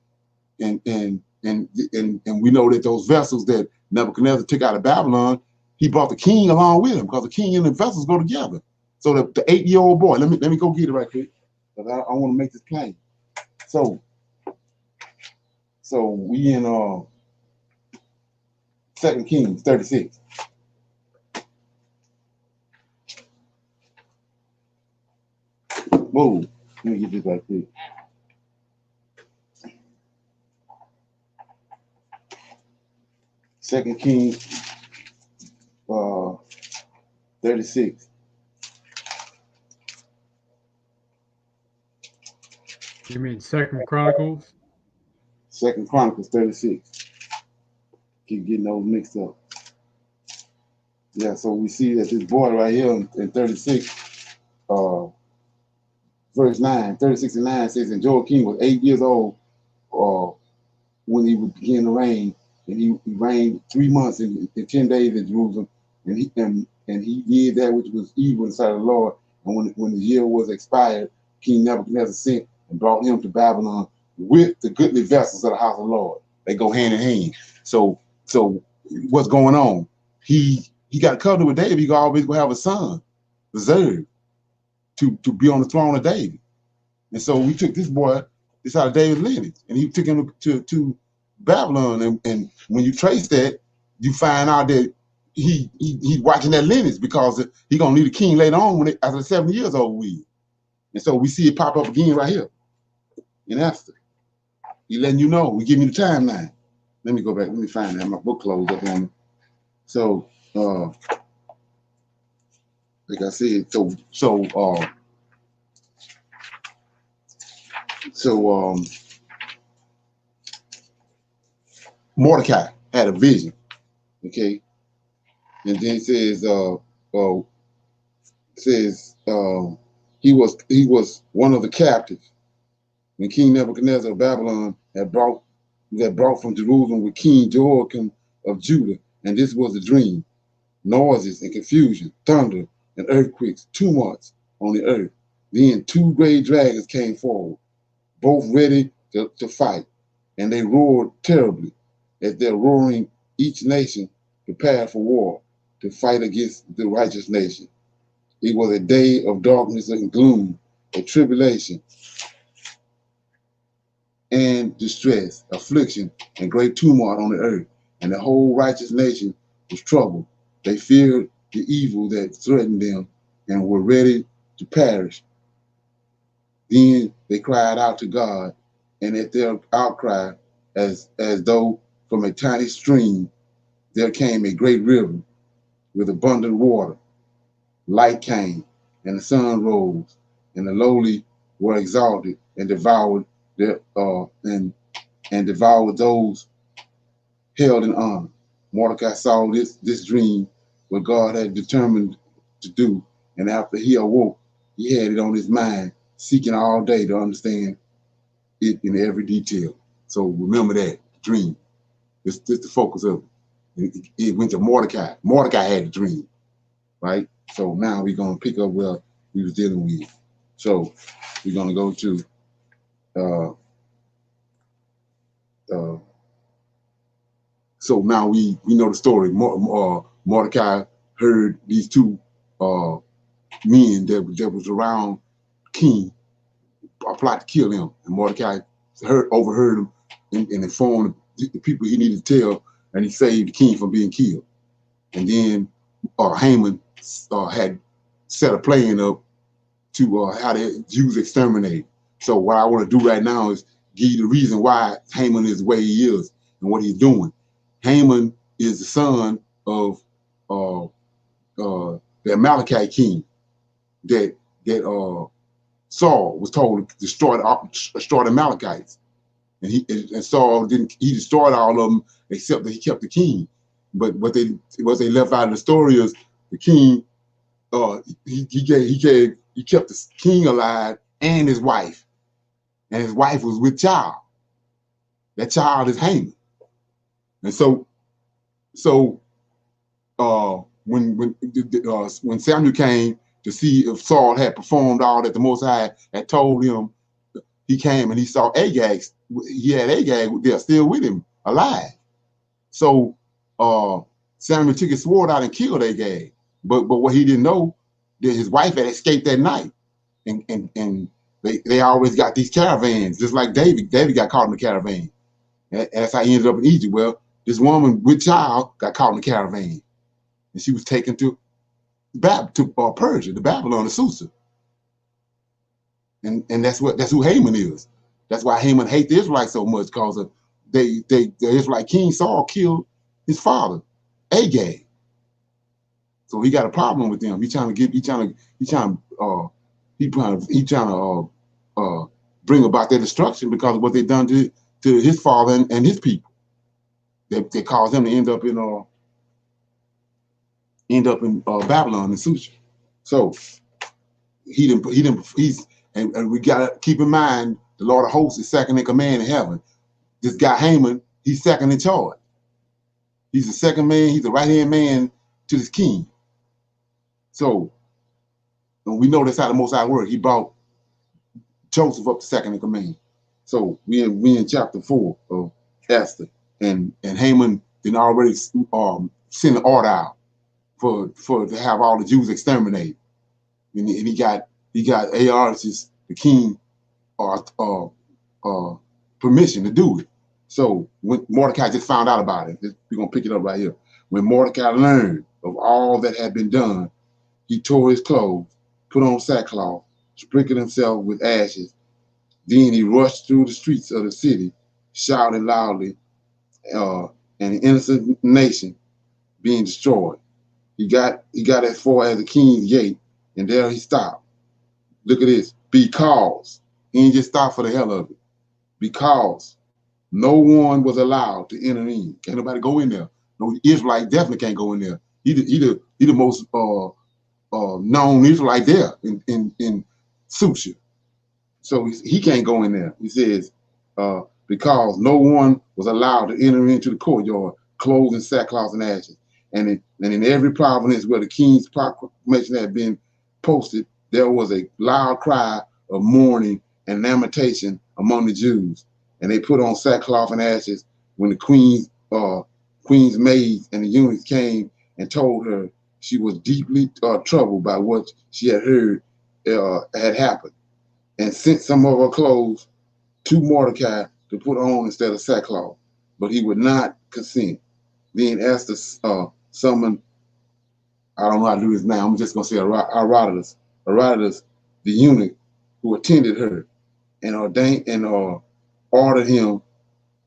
and we know that those vessels that Nebuchadnezzar took out of Babylon, he brought the king along with him because the king and the vessels go together. So the 8-year-old boy, let me go get it right quick because I want to make this plain. So we in 2 Kings 36. Whoa, let me get this right quick. Second Kings 36. You mean Second Chronicles? Second Chronicles 36. Keep getting those mixed up. Yeah, so we see that this boy right here in 36, verse 9, 36 and 9 says, and Joachim was 8 years old when he would begin to reign, and he reigned 3 months and 10 days in Jerusalem, and he did that which was evil in the sight of the Lord. And when the year was expired, King Nebuchadnezzar sent and brought him to Babylon with the goodly vessels of the house of the Lord. They go hand in hand. So what's going on? He got a covenant with David. He always gonna have a son reserved to be on the throne of David. And so we took this boy, this out of David's lineage, and he took him to Babylon. And when you trace that, you find out that he's watching that lineage because he gonna need a king later on after 7 years old with. And so we see it pop up again right here in Esther. He letting you know. We giving you the timeline. Let me go back. Let me find that. My book closed up on me. So like I said, Mordecai had a vision, okay, and then it says he was one of the captives when King Nebuchadnezzar of Babylon had brought from Jerusalem with King Jehoiakim of Judah, and this was a dream: noises and confusion, thunder and earthquakes, tumults on the earth. Then 2 great dragons came forward, both ready to fight, and they roared terribly. as they're roaring, each nation prepared for war to fight against the righteous nation. It was a day of darkness and gloom, a tribulation and distress, affliction, and great tumult on the earth. And the whole righteous nation was troubled. They feared the evil that threatened them and were ready to perish. Then they cried out to God, and at their outcry, as though from a tiny stream, there came a great river with abundant water. Light came, and the sun rose, and the lowly were exalted and devoured their and devoured those held in honor. Mordecai saw this dream, what God had determined to do, and after he awoke, he had it on his mind, seeking all day to understand it in every detail. So remember that dream. This the focus of it. It went to Mordecai. Mordecai had the dream, right? So now we're gonna pick up where we was dealing with. So we're gonna go to so now we know the story. Mordecai heard these two men that was around king plot to kill him, and Mordecai overheard him and informed the people he needed to tell, and he saved the king from being killed. And then Haman had set a plan up to how the Jews exterminated. So what I want to do right now is give you the reason why Haman is the way he is and what he's doing. Haman is the son of the Amalekite king that Saul was told to destroy the Amalekites, and Saul didn't. He destroyed all of them except that he kept the king. But what they left out of the story is the king. He kept the king alive and his wife was with child. That child is Haman, and so when Samuel came to see if Saul had performed all that the Most High had told him, he came and he saw Agag. He had Agag there still with him, alive. So Samuel took his sword out and killed Agag. But what he didn't know, that his wife had escaped that night. And they always got these caravans, just like David. David got caught in the caravan. And that's how he ended up in Egypt. Well, this woman with child got caught in the caravan. And she was taken to Persia, to Babylon, to Susa. And that's who Haman is. That's why Haman hates the Israelites so much, because the Israelite king Saul killed his father, Agag. So he got a problem with them. He's trying to bring about their destruction because of what they've done to his father and his people. They caused him to end up in Babylon and Susa. So and we gotta keep in mind the Lord of hosts is second in command in heaven. This guy Haman, he's second in charge. He's the second man, he's the right-hand man to this king. So we know that's how the Most High worked. He brought Joseph up to second in command. So we in chapter 4 of Esther, and Haman then already sent an order out for to have all the Jews exterminated, and he got Artaxerxes, the king, permission to do it. So when Mordecai just found out about it, we're gonna pick it up right here. When Mordecai learned of all that had been done, he tore his clothes, put on sackcloth, sprinkled himself with ashes. Then he rushed through the streets of the city, shouting loudly, and the innocent nation being destroyed. He got as far as the king's gate, and there he stopped. Look at this. Because he didn't just stop for the hell of it. Because no one was allowed to enter in. Can't nobody go in there. No Israelite definitely can't go in there. He the most known Israelite there in Susa. So he can't go in there. He says, because no one was allowed to enter into the courtyard, clothed in sackcloth and ashes. And in every province where the king's proclamation had been posted, there was a loud cry of mourning and lamentation among the Jews. And they put on sackcloth and ashes when the queen's queen's maids and the eunuchs came and told her she was deeply troubled by what she had heard had happened, and sent some of her clothes to Mordecai to put on instead of sackcloth, but he would not consent. Then Esther summoned, I don't know how to do this now, I'm just going to say Herodotus, the eunuch who attended her, and ordered him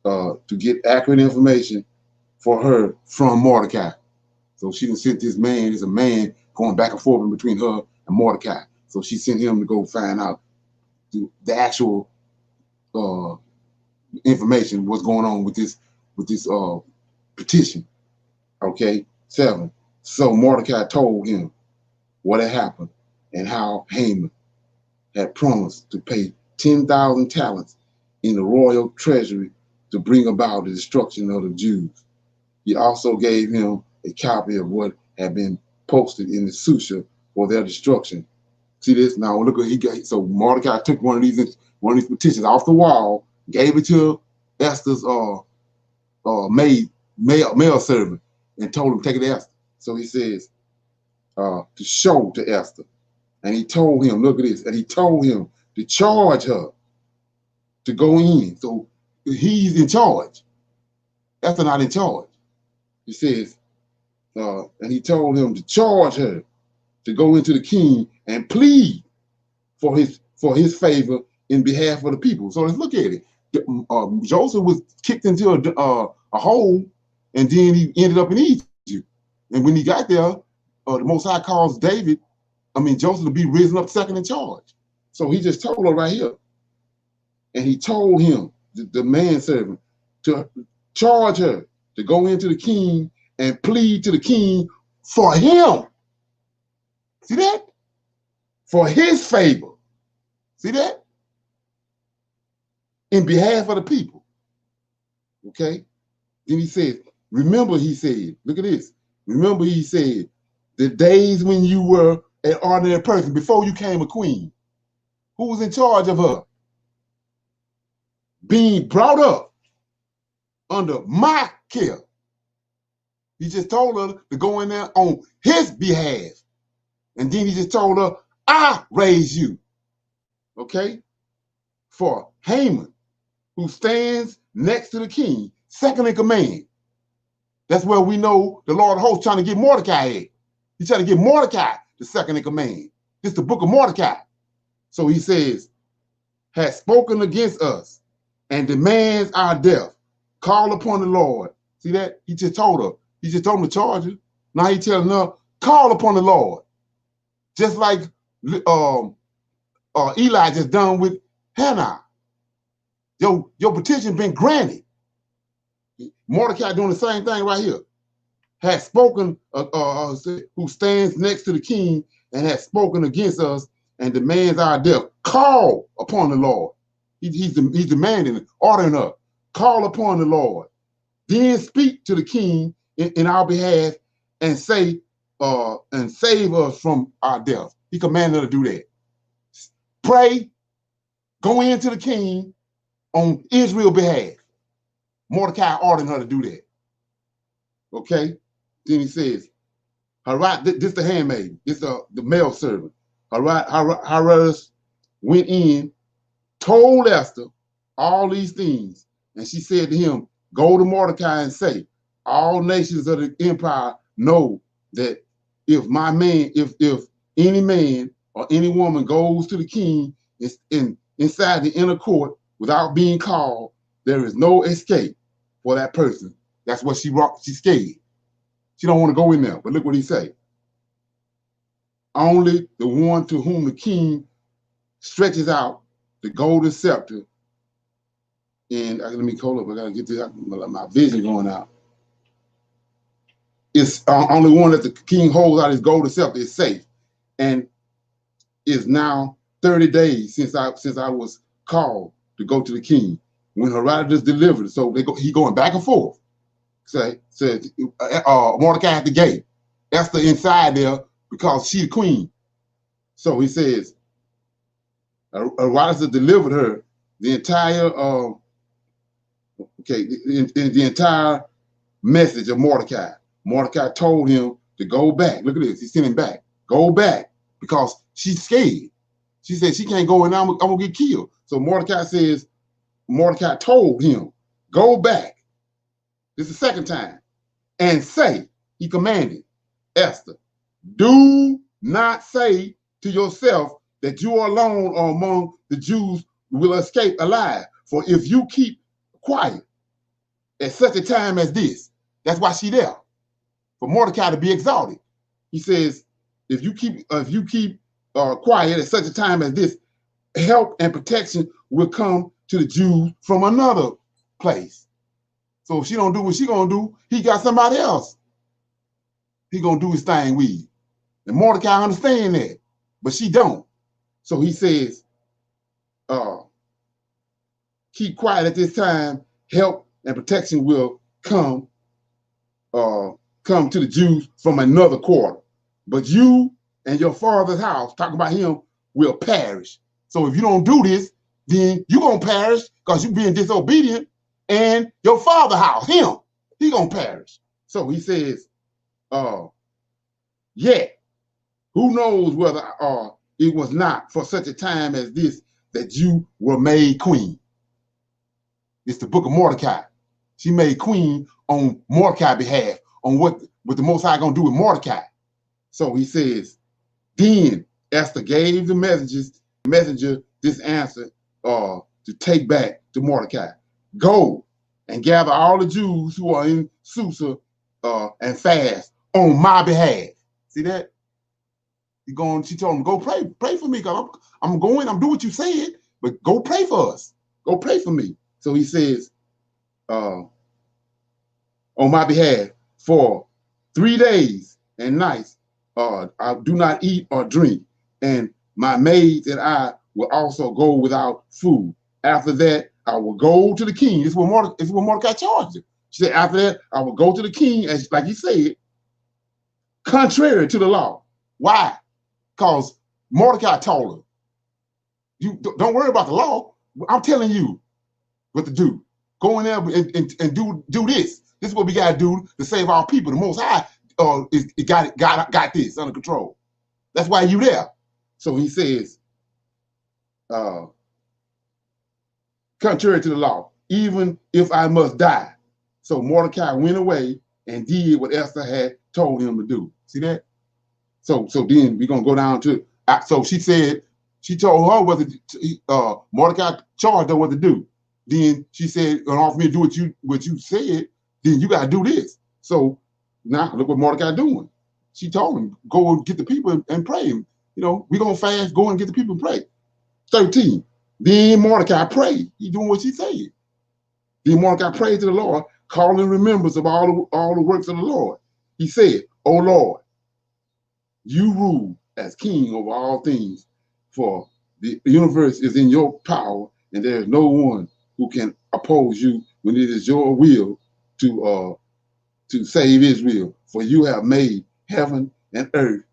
to get accurate information for her from Mordecai. So she didn't sent this man, there's a man going back and forth between her and Mordecai. So she sent him to go find out the actual information, what's going on with this petition. Okay, 7. So Mordecai told him what had happened and how Haman had promised to pay 10,000 talents in the royal treasury to bring about the destruction of the Jews. He also gave him a copy of what had been posted in the Susha for their destruction. See this? Now look what he got. So Mordecai took one of these petitions off the wall, gave it to Esther's male servant, and told him take it to Esther. So he says to show to Esther, and he told him, look at this, and he told him to charge her to go in. So he's in charge. Esther not in charge. He says, and he told him to charge her to go into the king and plead for his favor in behalf of the people. So let's look at it. Joseph was kicked into a hole, and then he ended up in Egypt. And when he got there, the Most High calls Joseph to be risen up second in charge. So he just told her right here. And he told him, the manservant, to charge her to go into the king and plead to the king for him. See that? For his favor. See that? In behalf of the people. Okay? Then he says, remember, he said, look at this. Remember, he said, the days when you were an ordinary person, before you became a queen, who was in charge of her? Being brought up under my care. He just told her to go in there on his behalf. And then he just told her, I raised you. Okay? For Haman, who stands next to the king, second in command. That's where we know the Lord of hosts trying to get Mordecai at. He's trying to get Mordecai the second in command. This is the book of Mordecai. So he says, has spoken against us and demands our death. Call upon the Lord. See that? He just told her. He just told him to charge her. Now he telling her, call upon the Lord. Just like Eli just done with Hannah. Your petition been granted. Mordecai doing the same thing right here. Has spoken, who stands next to the king and has spoken against us and demands our death. Call upon the Lord. He's demanding, ordering her. Call upon the Lord. Then speak to the king in our behalf and say, and save us from our death. He commanded her to do that. Pray, go into the king on Israel's behalf. Mordecai ordering her to do that. Okay? Then he says, this the handmaid, this the male servant. Herodotus went in, told Esther all these things, and she said to him, go to Mordecai and say, all nations of the empire know that if any man or any woman goes to the king inside the inner court without being called, there is no escape for that person. That's what she's scared. She don't want to go in there. But look what he say. Only the one to whom the king stretches out the golden scepter. And let me hold up. I gotta get this, my vision going out. It's only one that the king holds out his golden scepter is safe, and is now 30 days since I was called to go to the king. When Herodotus delivered, so he going back and forth. Said Mordecai at the gate, Esther inside there because she's the queen. So he says, Herodotus delivered her the entire message of Mordecai. Mordecai told him to go back. Look at this. He sent him back. Go back, because she's scared. She said she can't go, and I'm gonna get killed. So Mordecai told him, go back. This is the second time. And say, he commanded Esther, do not say to yourself that you alone or among the Jews will escape alive. For if you keep quiet at such a time as this, that's why she there, for Mordecai to be exalted. He says, if you keep quiet at such a time as this, help and protection will come to the Jews from another place. So if she don't do what she gonna do, he got somebody else he gonna do his thing with. And Mordecai understand that, but she don't. So he says, keep quiet at this time, help and protection will come to the Jews from another quarter. But you and your father's house, talking about him, will perish. So if you don't do this, then you're gonna perish, because you're being disobedient, and your father's house, him, he gonna perish. So he says, yet, who knows whether it was not for such a time as this that you were made queen. It's the book of Mordecai. She made queen on Mordecai's behalf, on what the Most High gonna do with Mordecai. So he says, then Esther gave the messenger this answer to take back to Mordecai. Go and gather all the Jews who are in Susa and fast on my behalf. See that? She told him, go pray for me, because I'm doing what you said, but go pray for us. Go pray for me. So he says, on my behalf, for 3 days and nights, I do not eat or drink, and my maids and I will also go without food. After that, I will go to the king. This is what Mordecai charged her. She said, after that, I will go to the king, as like he said, contrary to the law. Why? Because Mordecai told her, you don't worry about the law. I'm telling you what to do. Go in there and do this. This is what we got to do to save our people. The Most High got this under control. That's why you there. So he says, contrary to the law, even if I must die. So Mordecai went away and did what Esther had told him to do. See that? So then we're gonna go down to, so she said, she told her what to, Mordecai charged her what to do. Then she said, in order for me to do what you said, then you gotta do this. So now look what Mordecai doing. She told him, go and get the people and pray. We're gonna fast, go and get the people and pray. 13. Then Mordecai prayed. He doing what she said. Then Mordecai prayed to the Lord, calling remembrance of all the works of the Lord. He said, O Lord, you rule as king over all things, for the universe is in your power, and there is no one who can oppose you when it is your will to save Israel. For you have made heaven and earth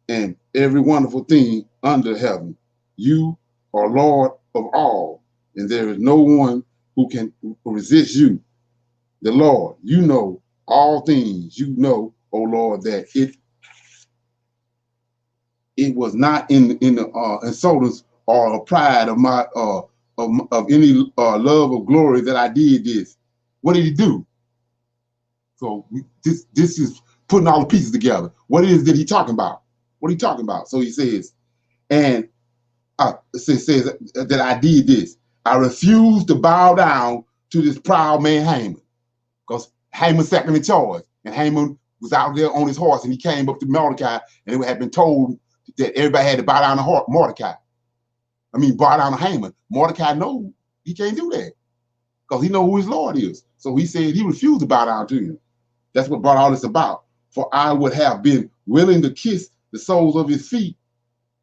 and every wonderful thing under heaven. You are Lord of all, and there is no one who can resist you. The Lord, you know all things. You know, O Lord, that it was not in the insolence or pride of my of any love or glory that I did this. What did he do? So this is putting all the pieces together. What is that he talking about? What are you talking about? So he says, and says that I did this. I refused to bow down to this proud man Haman, because Haman second in charge, and Haman was out there on his horse, and he came up to Mordecai, and it had been told that everybody had to bow down to Mordecai. Bow down to Haman. Mordecai know he can't do that, because he know who his Lord is. So he said he refused to bow down to him. That's what brought all this about. For I would have been willing to kiss the soles of his feet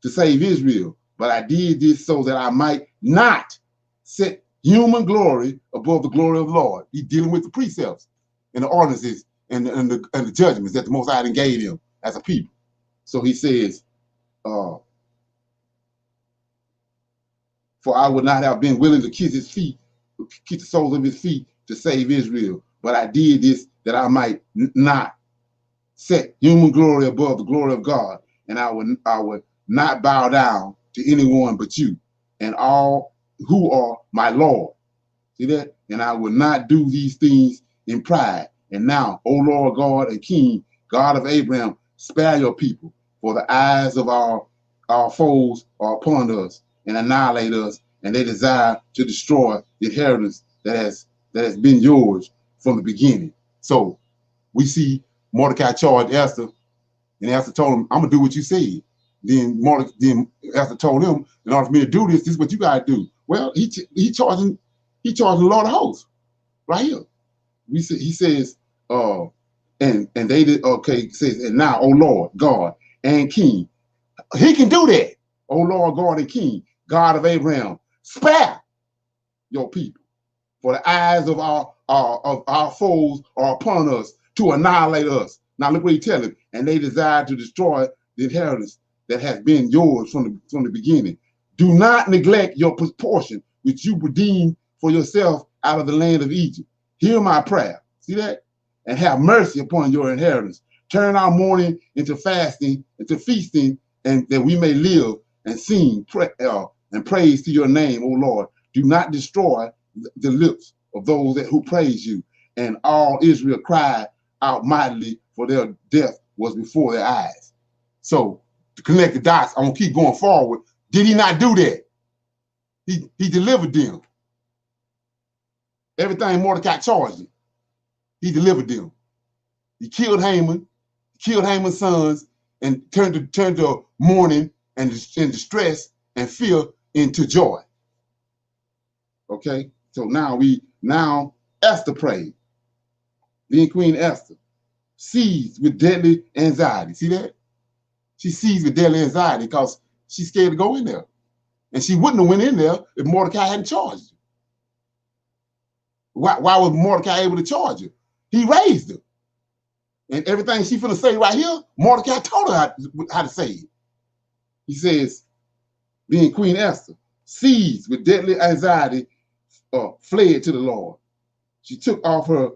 to save Israel, but I did this so that I might not set human glory above the glory of the Lord. He's dealing with the precepts and the ordinances and the judgments that the Most High gave him as a people. So he says, for I would not have been willing to kiss his feet, kiss the soles of his feet to save Israel, but I did this that I might not set human glory above the glory of God, and I would not bow down to anyone but you and all who are my Lord. See that? And I will not do these things in pride. And now, O Lord God and King, God of Abraham, spare your people, for the eyes of our foes are upon us and annihilate us, and they desire to destroy the inheritance that has been yours from the beginning. So we see Mordecai charged Esther, and Esther told him, I'm gonna do what you said. Then Esther told him, in order for me to do this, this is what you gotta do. Well, he charging the Lord of hosts right here. He says, and they did, okay, says, and now, O Lord, God and King. He can do that. O Lord, God and King, God of Abraham, spare your people, for the eyes of our foes are upon us to annihilate us. Now look what he tells him. And they desire to destroy the inheritance that has been yours from the beginning. Do not neglect your portion, which you redeemed for yourself out of the land of Egypt. Hear my prayer. See that? And have mercy upon your inheritance. Turn our mourning into fasting, into feasting, and that we may live and sing and praise to your name, O Lord. Do not destroy the lips of those who praise you. And all Israel cried out mightily, for their death was before their eyes. So to connect the dots, I'm gonna keep going forward. Did he not do that? He delivered them. Everything Mordecai charged him, he delivered them. He killed Haman, killed Haman's sons, and turned to mourning and distress and fear into joy. Okay, so now Esther prayed. Then Queen Esther, seized with deadly anxiety. See that? She seized with deadly anxiety because she's scared to go in there. And she wouldn't have went in there if Mordecai hadn't charged her. Why was Mordecai able to charge her? He raised her. And everything she's finna say right here, Mordecai told her how to say it. He says, being Queen Esther, seized with deadly anxiety, fled to the Lord. She took off her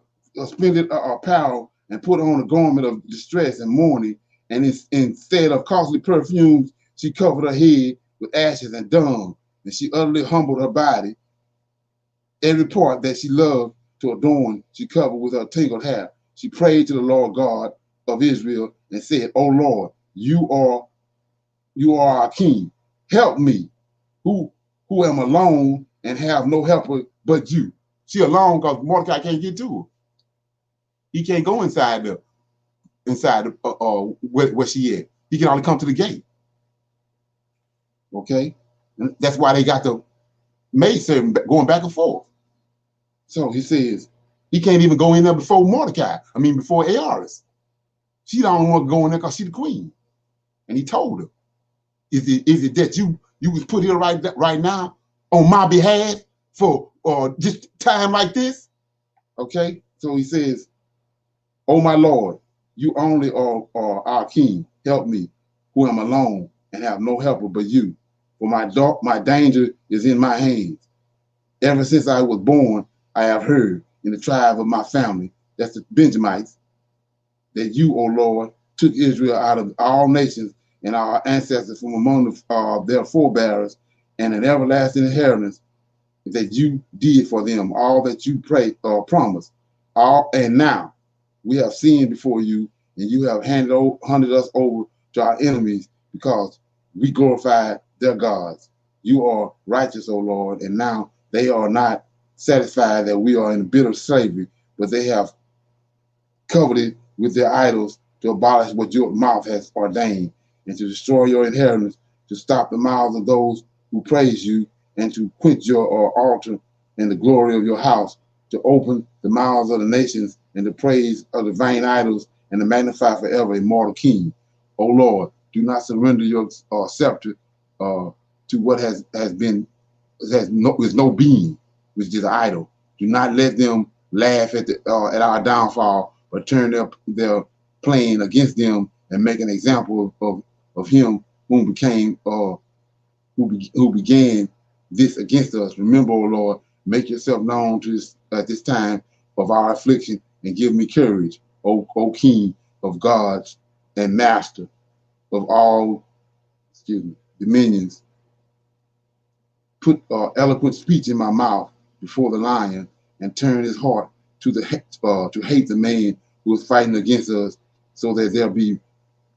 splendid apparel and put on a garment of distress and mourning, and instead of costly perfumes, she covered her head with ashes and dung, and she utterly humbled her body. Every part that she loved to adorn, she covered with her tangled hair. She prayed to the Lord God of Israel and said, "O Lord, you are our King. Help me, who am alone and have no helper but you." She alone because Mordecai can't get to her. He can't go inside where she at. He can only come to the gate. Okay, and that's why they got the maidservant going back and forth. So he says he can't even go in there before Mordecai. I mean before Aarys. She don't want to go in there because she's the queen. And he told her, "Is it that you was put here right now on my behalf for just time like this?" Okay, so he says, "Oh my Lord, you only are our King. Help me, who am alone and have no helper but you. For my danger is in my hands. Ever since I was born, I have heard in the tribe of my family, that's the Benjamites, that you, O Lord, took Israel out of all nations and our ancestors from among their forebears, and an everlasting inheritance that you did for them, all that you promised. And now we have sinned before you, and you have handed us over to our enemies because we glorified their gods. You are righteous, O Lord, and now they are not satisfied that we are in bitter slavery, but they have coveted with their idols to abolish what your mouth has ordained, and to destroy your inheritance, to stop the mouths of those who praise you, and to quench your altar and the glory of your house, to open the mouths of the nations and the praise of the vain idols, and to magnify forever immortal King. O Lord, do not surrender your scepter to what has no being, which is an idol. Do not let them laugh at our downfall, but turn their plan against them and make an example of him who began this against us. Remember, O Lord, make yourself known to us at this time of our affliction, and give me courage, O King of gods and master of all, dominions. Put eloquent speech in my mouth before the lion, and turn his heart to to hate the man who is fighting against us, so that there'll be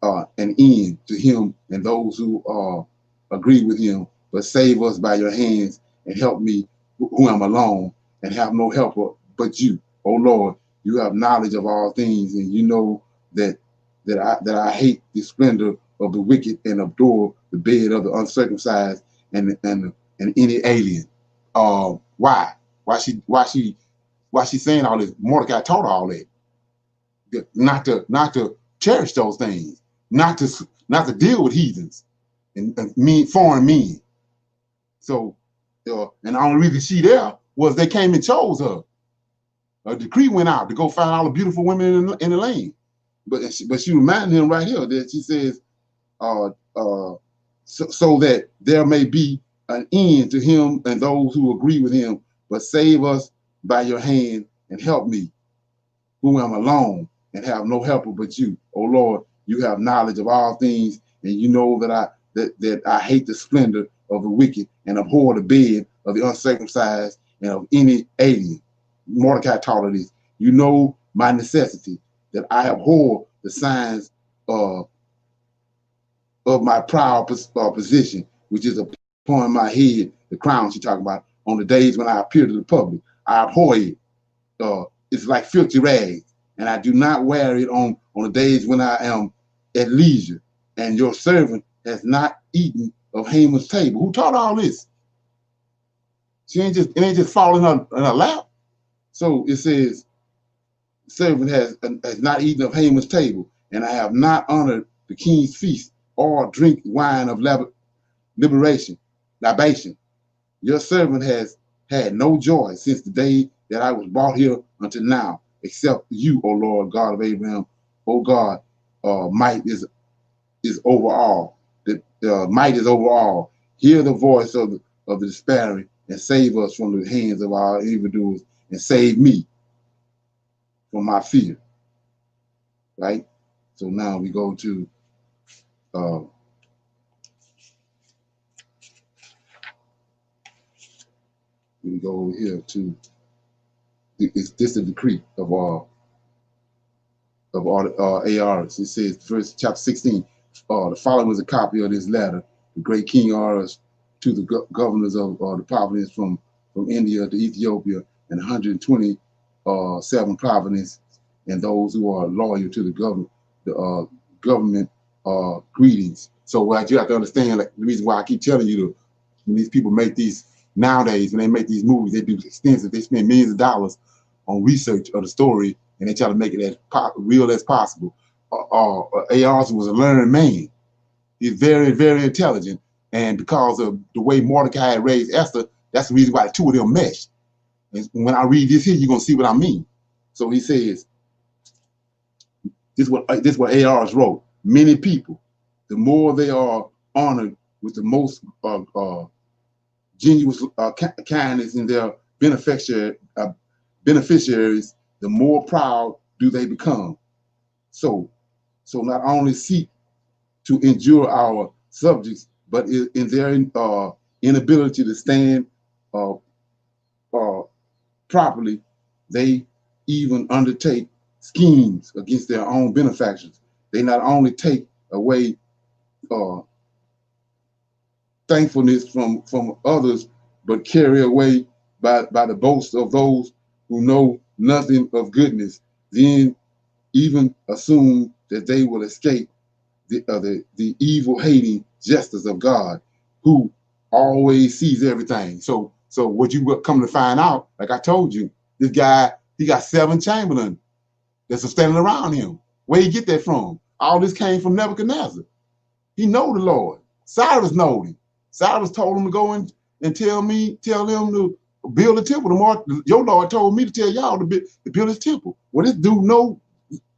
an end to him and those who agree with him. But save us by your hands and help me, who am alone and have no helper but you. O Lord, you have knowledge of all things, and you know that I hate the splendor of the wicked and adore the bed of the uncircumcised and any alien. Why? Why she saying all this? Mordecai taught her all that. Not to cherish those things, not to deal with heathens and foreign men. So, and the only reason she there was they came and chose her. A decree went out to go find all the beautiful women in the land. But she reminded him right here that she says, so that there may be an end to him and those who agree with him, but save us by your hand and help me, who am alone and have no helper but you. O Lord, you have knowledge of all things, and you know that I hate the splendor of the wicked and abhor the bed of the uncircumcised and of any alien. Mordecai taught her this. You know my necessity, that I abhor the signs of my proud position, which is upon my head, the crown she talking about, on the days when I appear to the public. I abhor it. It's like filthy rags, and I do not wear it on the days when I am at leisure. And your servant has not eaten of Haman's table. Who taught all this? It ain't just falling in her lap. So it says, servant has not eaten of Haman's table, and I have not honored the king's feast or drink wine of libation. Your servant has had no joy since the day that I was brought here until now, except you, O Lord God of Abraham. O God, might is over all. Might is over all. Hear the voice of the despairing, and save us from the hands of our evildoers, and save me from my fear. Right? So now we go to we go over here to this a decree of all ARs. It says, verse chapter 16, the following is a copy of this letter, the great King Aras to the governors of the province from India to Ethiopia, and 127 provinces, and those who are loyal to the government greetings. So what you have to understand, like the reason why I keep telling you, when these people make these nowadays, when they make these movies, they do extensive, they spend millions of dollars on research of the story, and they try to make it as real as possible. A.R. was a learned man. He's very, very intelligent. And because of the way Mordecai had raised Esther, that's the reason why the two of them meshed. And when I read this here, you're going to see what I mean. So he says, this is what A.R. wrote. Many people, the more they are honored with the most genuine kindness in their beneficiaries, the more proud do they become. So not only seek to endure our subjects, but in their inability to stand properly, they even undertake schemes against their own benefactors. They not only take away thankfulness from others, but carry away by the boast of those who know nothing of goodness, then even assume that they will escape the evil hating justice of God, who always sees everything. So what you come to find out, like I told you, this guy, he got 7 chamberlains that's standing around him. Where he get that from? All this came from Nebuchadnezzar. He know the Lord. Cyrus know him. Cyrus told him to go and tell them to build a temple. Your Lord told me to tell y'all to build his temple. Well, this dude know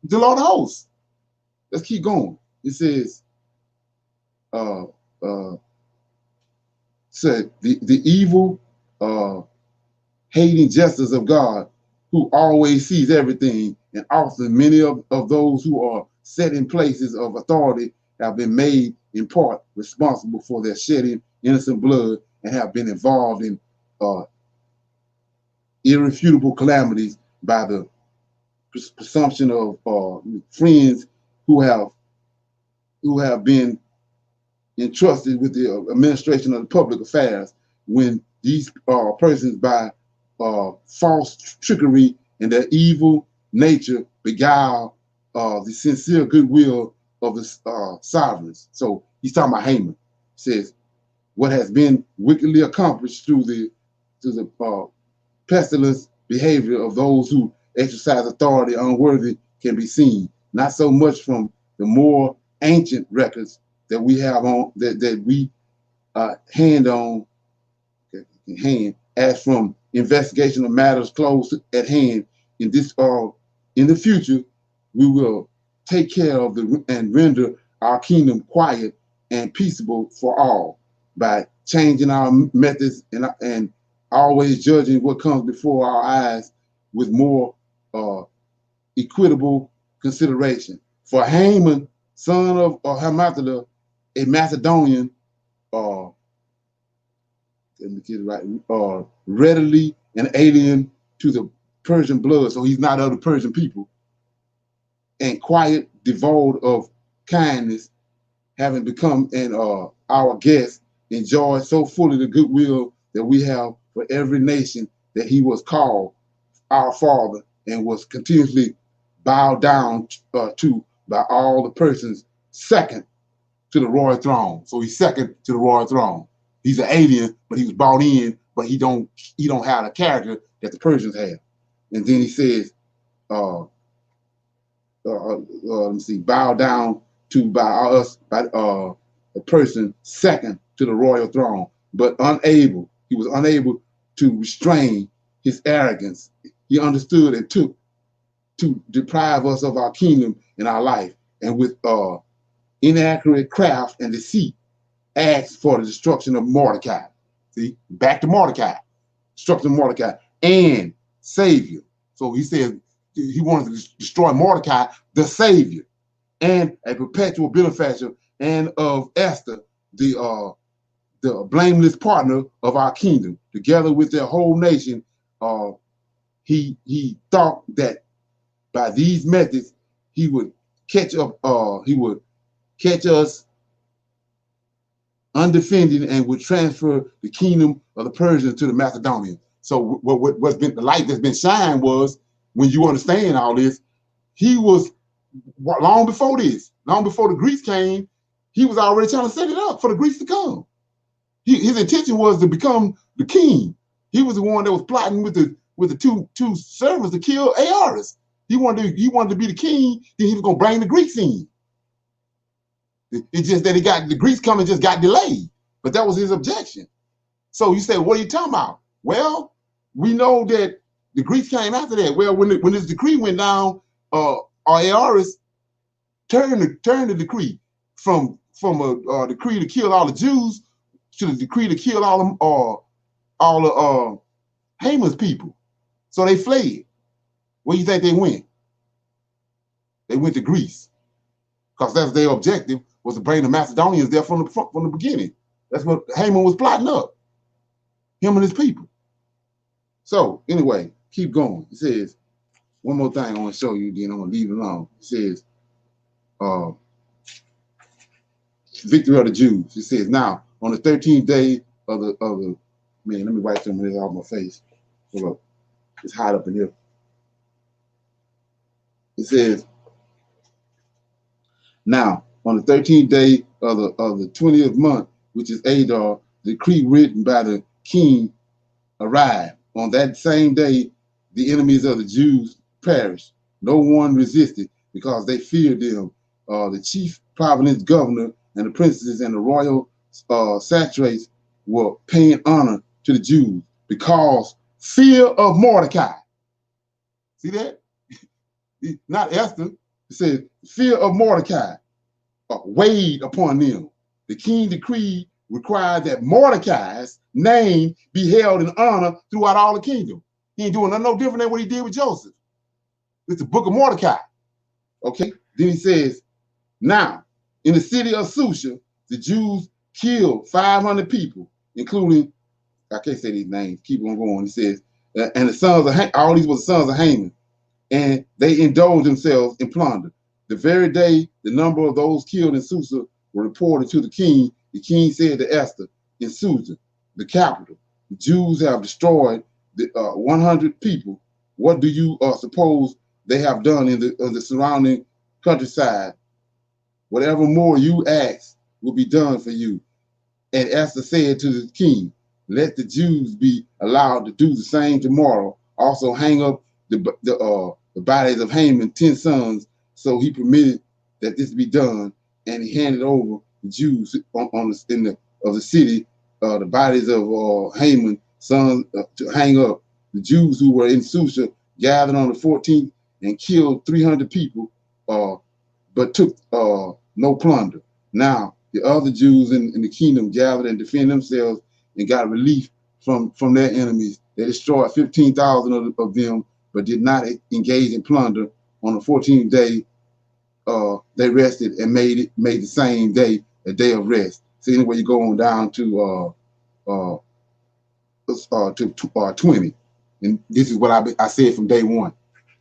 the Lord of hosts. Let's keep going. It says, said the evil hating justice of God, who always sees everything, and often many of those who are set in places of authority have been made in part responsible for their shedding innocent blood and have been involved in irrefutable calamities by the presumption of friends who have been entrusted with the administration of the public affairs, when these persons by false trickery and their evil nature beguile the sincere goodwill of the sovereigns. So he's talking about Haman. He says, what has been wickedly accomplished through the pestilence behavior of those who exercise authority unworthy can be seen, not so much from the more ancient records that we have on that we hand as from investigation of matters close at hand. In this in the future, we will take care of and render our kingdom quiet and peaceable for all by changing our methods and always judging what comes before our eyes with more equitable consideration. For Haman, son of Hammedatha, a Macedonian, let me get it right, readily an alien to the Persian blood, so he's not of the Persian people, and quiet, devoid of kindness, having become our guest, enjoyed so fully the goodwill that we have for every nation that he was called our father and was continuously bowed down to by all the persons second to the royal throne. So he's second to the royal throne. He's an alien, but he was brought in, but he don't have the character that the Persians have. And then he says, let me see, bow down to by a person second to the royal throne, but he was unable to restrain his arrogance. He understood and took to deprive us of our kingdom and our life, and with inaccurate craft and deceit, asked for the destruction of Mordecai. See, back to Mordecai, destruction of Mordecai and Savior. So he says he wanted to destroy Mordecai, the Savior, and a perpetual benefactor, and of Esther, the blameless partner of our kingdom, together with their whole nation. He thought that by these methods he would catch us undefended and would transfer the kingdom of the Persians to the Macedonians. So what's been the light that's been shined was, when you understand all this, he was long before this, long before the Greeks came, he was already trying to set it up for the Greeks to come. His intention was to become the king. He was the one that was plotting with the two servants to kill Aearus. He wanted to be the king. Then he was gonna bring the Greeks in. It's just that the Greeks coming just got delayed, but that was his objection. So you say, what are you talking about? Well, we know that the Greeks came after that. Well, when this decree went down, Aearus turned the decree from a decree to kill all the Jews to the decree to kill all the Haman's people. So they fled. Where do you think they went? They went to Greece, because that's their objective, was to bring the Macedonians there from the beginning. That's what Haman was plotting up, him and his people. So anyway, keep going. It says, one more thing I want to show you, then I'm going to leave it alone. It says, victory of the Jews. It says, now, on the 13th day of the man, let me wipe some of this off my face. Hold up. It's hot up in here. It says, now, on the 13th day of the 20th month, which is Adar, the decree written by the king arrived. On that same day, the enemies of the Jews perished. No one resisted, because they feared them. The chief province governor and the princes and the royal satraps were paying honor to the Jews because fear of Mordecai. See that? Not Esther. It says fear of Mordecai weighed upon them. The king decree required that Mordecai's name be held in honor throughout all the kingdom. He ain't doing nothing no different than what he did with Joseph. It's the book of Mordecai. Okay. Then he says, now, in the city of Susha, the Jews killed 500 people, including, I can't say these names, keep on going. He says, and the sons of all these were the sons of Haman, and they indulged themselves in plunder. The very day the number of those killed in Susa were reported to the king said to Esther in Susa, the capital, the Jews have destroyed the 100 people. What do you suppose they have done in the surrounding countryside? Whatever more you ask will be done for you. And Esther said to the king, let the Jews be allowed to do the same tomorrow. Also hang up the bodies of Haman, 10 sons. So he permitted that this be done, and he handed over the Jews of the city, the bodies of Haman, sons, to hang up. The Jews who were in Susha gathered on the 14th and killed 300 people, but took no plunder. Now the other Jews in the kingdom gathered and defended themselves and got relief from their enemies. They destroyed 15,000 of them, but did not engage in plunder. On the 14th day, they rested and made the same day a day of rest. So anyway, you go on down to 20, and this is what I said from day one.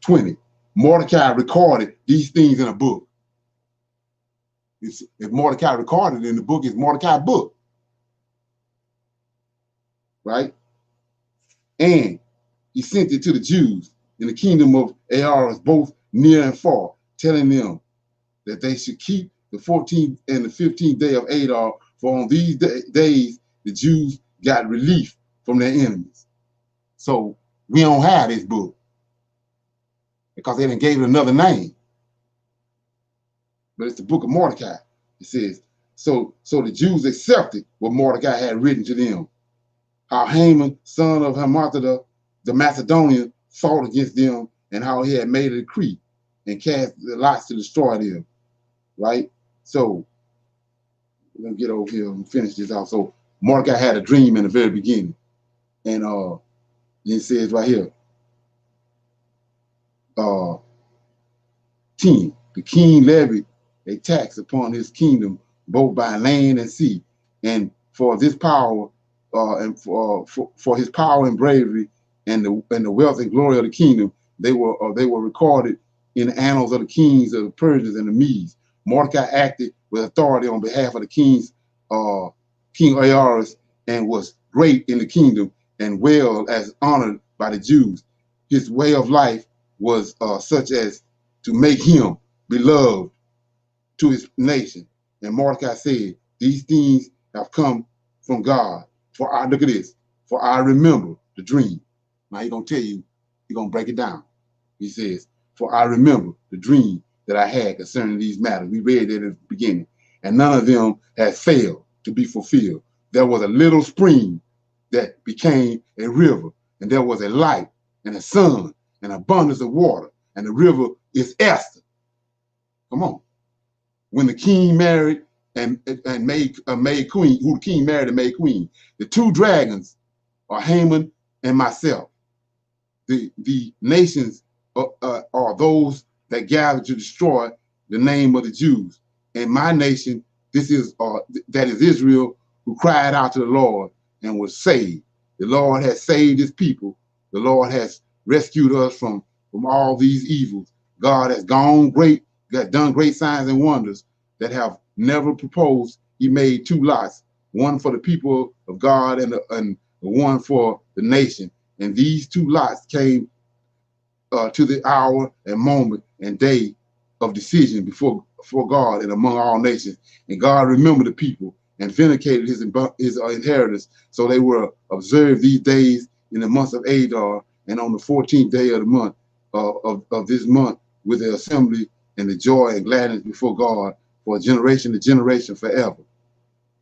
20. Mordecai recorded these things in a book. If Mordecai recorded in the book, it's Mordecai's book, right? And he sent it to the Jews in the kingdom of Ahasuerus, both near and far, telling them that they should keep the 14th and the 15th day of Adar, for on these days the Jews got relief from their enemies. So we don't have this book because they didn't gave it another name. But it's the book of Mordecai. It says, so the Jews accepted what Mordecai had written to them, how Haman, son of Hammedatha, the Macedonian, fought against them, and how he had made a decree and cast the lots to destroy them, right? So let me get over here and finish this out. So Mordecai had a dream in the very beginning, and it says right here, 10, the king levied a tax upon his kingdom, both by land and sea, and for this power, and for his power and bravery, and the wealth and glory of the kingdom, they were recorded in the annals of the kings of the Persians and the Medes. Mordecai acted with authority on behalf of the kings, King Ahasuerus, and was great in the kingdom and well as honored by the Jews. His way of life was such as to make him beloved to his nation. And Mordecai said, these things have come from God. Look at this, for I remember the dream. Now he's gonna tell you, he's gonna break it down. He says, for I remember the dream that I had concerning these matters. We read that at the beginning, and none of them had failed to be fulfilled. There was a little spring that became a river, and there was a light and a sun and abundance of water, and the river is Esther. Come on. When the king married and made queen, who the king married and made queen, the two dragons are Haman and myself. The nations are those that gather to destroy the name of the Jews. And my nation, this is that is Israel, who cried out to the Lord and was saved. The Lord has saved his people. The Lord has rescued us from all these evils. God has done great signs and wonders that have never proposed. He made two lots, one for the people of God and one for the nation. And these two lots came to the hour and moment and day of decision before God and among all nations. And God remembered the people and vindicated his inheritance. So they were observed these days in the month of Adar, and on the 14th day of the month of this month, with the assembly and the joy and gladness before God for generation to generation forever.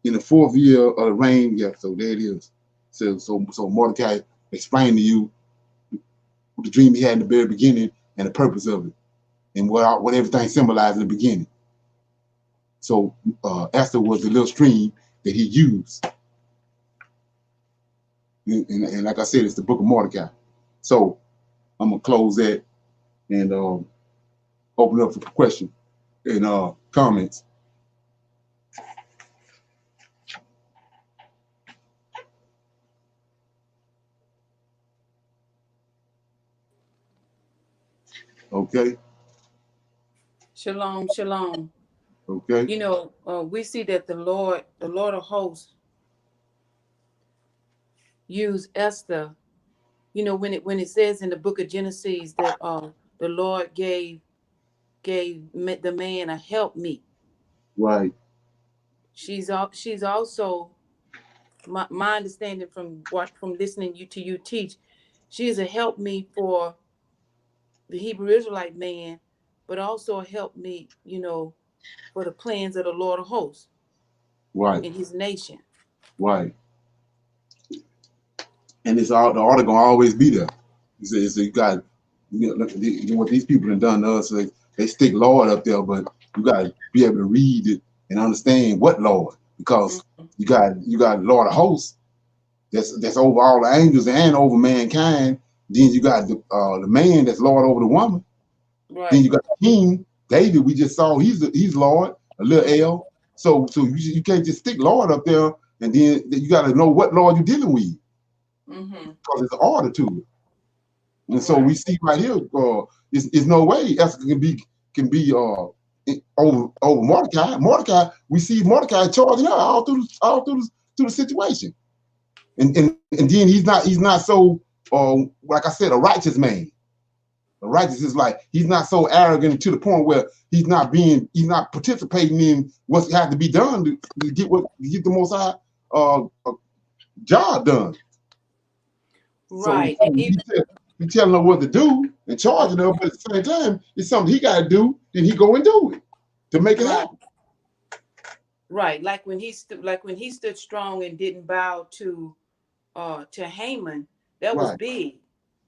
In the 4th year of the reign, yeah, so there it is. So Mordecai explained to you the dream he had in the very beginning and the purpose of it, and what everything symbolized in the beginning. So Esther was the little stream that he used. And like I said, it's the book of Mordecai. So I'm going to close that and open up for questions and comments. Okay. Shalom, shalom. Okay. You know, we see that the Lord of hosts, used Esther. You know, when it says in the book of Genesis that the Lord gave the man a helpmeet. Right. She's also, my understanding from listening to you teach, she is a helpmeet for the Hebrew Israelite man, but also a helpmeet, you know, for the plans of the Lord of hosts. Right. In his nation. Right. And it's all the order gonna always be there. You got, you know, what these people have done to us. They stick Lord up there, but you got to be able to read it and understand what Lord, because you got Lord of hosts that's over all the angels and over mankind. Then you got the man that's Lord over the woman. Right. Then you got the king David. We just saw he's Lord, a little L. So you can't just stick Lord up there, and then you got to know what Lord you're dealing with. Because it's order to it. And so we see right here, it's no way Esther can be over Mordecai. Mordecai, we see Mordecai charging her all through the situation, and then he's not so like I said, a righteous man. A righteous is like he's not so arrogant to the point where he's not participating in what's had to be done to get the Most High job done. Right. So you telling her what to do and charging her, but at the same time, it's something he got to do. Then he go and do it to make it happen. Right, like when he stood strong and didn't bow to Haman, that was big.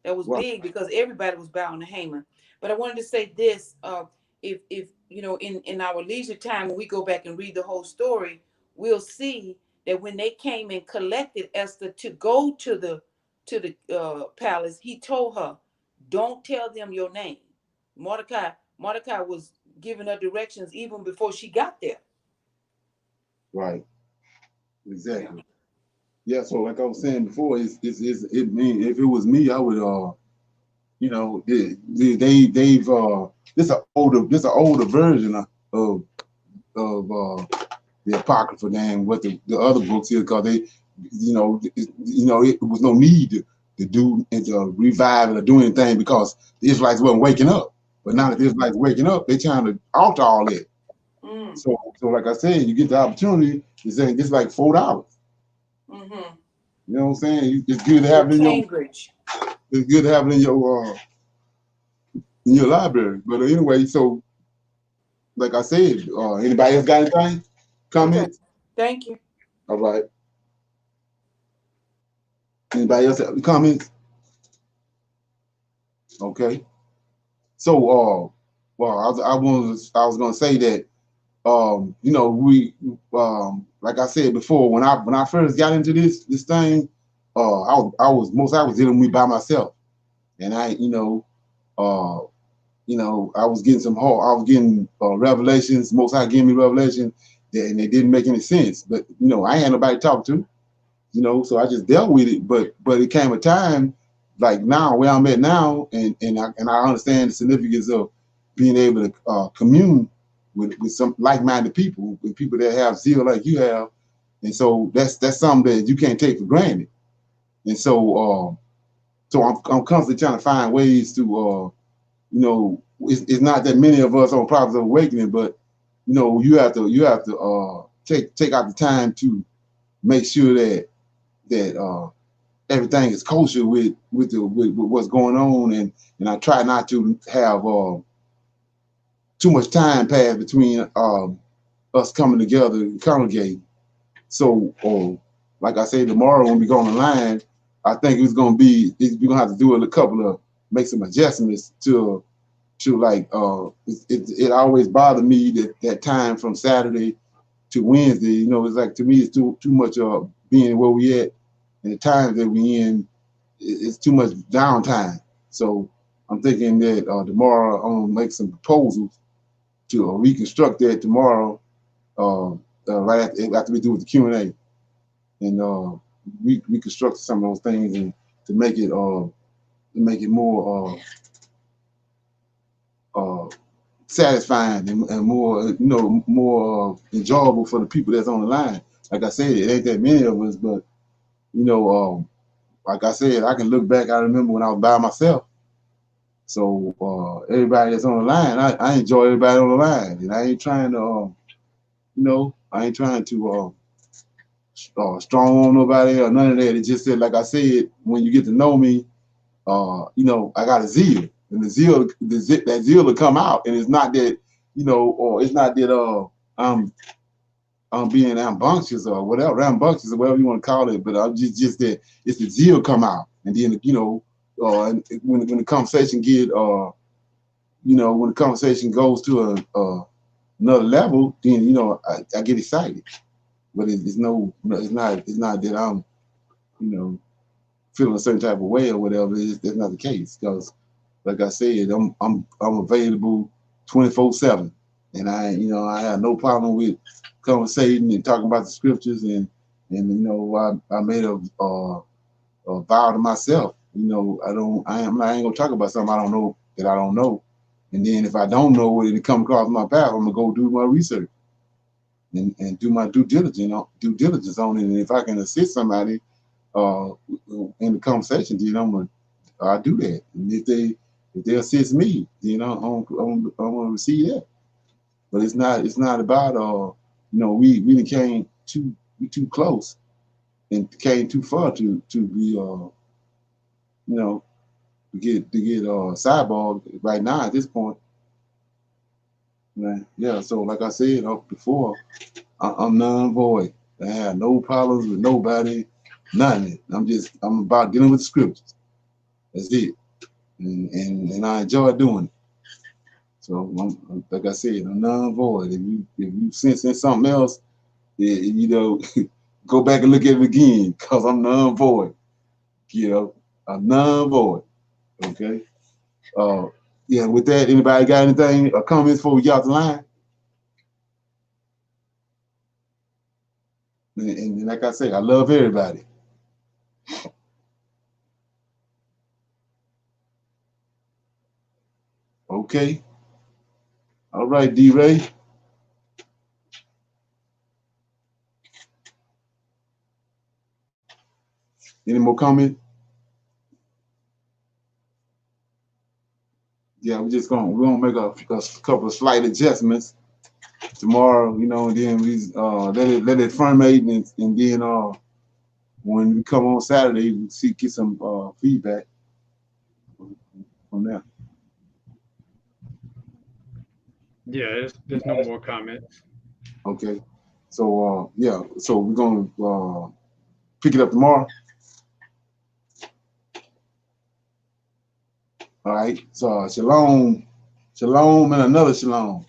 That was big because everybody was bowing to Haman. But I wanted to say this: if you know, in our leisure time, when we go back and read the whole story, we'll see that when they came and collected Esther to go to the palace, he told her, "Don't tell them your name." Mordecai was giving her directions even before she got there. Right. Exactly. Yeah. So like I was saying before, it mean if it was me, I would you know, they've this an older version of the Apocrypha than what the other books is, because they, it was no need to do and to revive it or do anything because the Israelites wasn't waking up. But now that the Israelites waking up, they trying to alter all that. So like I said, you get the opportunity. It's saying it's like $4. You know what I'm saying? It's good to have it in Cambridge. It's good to have it in your library. But anyway, so like I said, anybody else got anything? Comments? Okay. Thank you. All right. Anybody else have comments? Okay. So well, I was gonna say that we like I said before, when I first got into this thing, I was dealing with by myself. And I was getting revelations, Most High gave me revelation, and they didn't make any sense. But I ain't had nobody to talk to, so I just dealt with it. But it came a time like now where I'm at now, and I understand the significance of being able to commune with some like-minded people, with people that have zeal like you have, and so that's something that you can't take for granted. And so I'm constantly trying to find ways to it's not that many of us on Prophets of Awakening, but you have to take out the time to make sure that everything is kosher with what's going on, and I try not to have too much time pass between us coming together and congregating. So like I say, tomorrow when we go online, I think we're gonna have to do make some adjustments to like it always bothered me that time from Saturday to Wednesday. It's like, to me, it's too much being where we at and the times that we in. It's too much downtime. So I'm thinking that tomorrow I'm gonna make some proposals to reconstruct that tomorrow, right after we do with the Q&A, and reconstruct some of those things and to make it more satisfying and more, more enjoyable for the people that's on the line. Like I said, it ain't that many of us, but like I said, I can look back. I remember when I was by myself. So everybody that's on the line, I enjoy everybody on the line, and I ain't trying to, I ain't trying to strong on nobody or none of that. It just said, like I said, when you get to know me, I got a zeal, and that zeal will come out, and it's not that, or it's not that I'm being rambunctious or whatever, rambunctious or whatever you want to call it, but I'm just that it's the zeal come out, and then and when the conversation when the conversation goes to another level, then I get excited, but it's not that I'm feeling a certain type of way or whatever. That's not the case, because like I said, I'm available 24/7, and I have no problem with conversating and talking about the scriptures, and I made a vow to myself. I ain't gonna talk about something I don't know, and then if I don't know it, it come across my path, I'm gonna go do my research and do my due diligence on it, and if I can assist somebody in the conversation, then I'll do that. And if they assist me, I'm gonna receive that. But it's not about we came too close and came too far to be to get sideballed right now at this point. Man, yeah. So like I said before, I'm non-void. I have no problems with nobody, nothing. I'm about dealing with the scriptures. That's it. And I enjoy doing it. So like I said, I'm non-void. If you sensing something else, go back and look at it again, because I'm non-void. I'm non-void. Okay. Yeah. With that, anybody got anything or comments before we get off the line? And like I say, I love everybody. Okay. All right, D-Ray. Any more comments? Yeah, we're gonna make a couple of slight adjustments tomorrow, and then we let it ferment, and then when we come on Saturday, we get some feedback from there. Yeah, there's no more comments. Okay. So yeah, so we're gonna pick it up tomorrow. All right. So shalom and another shalom.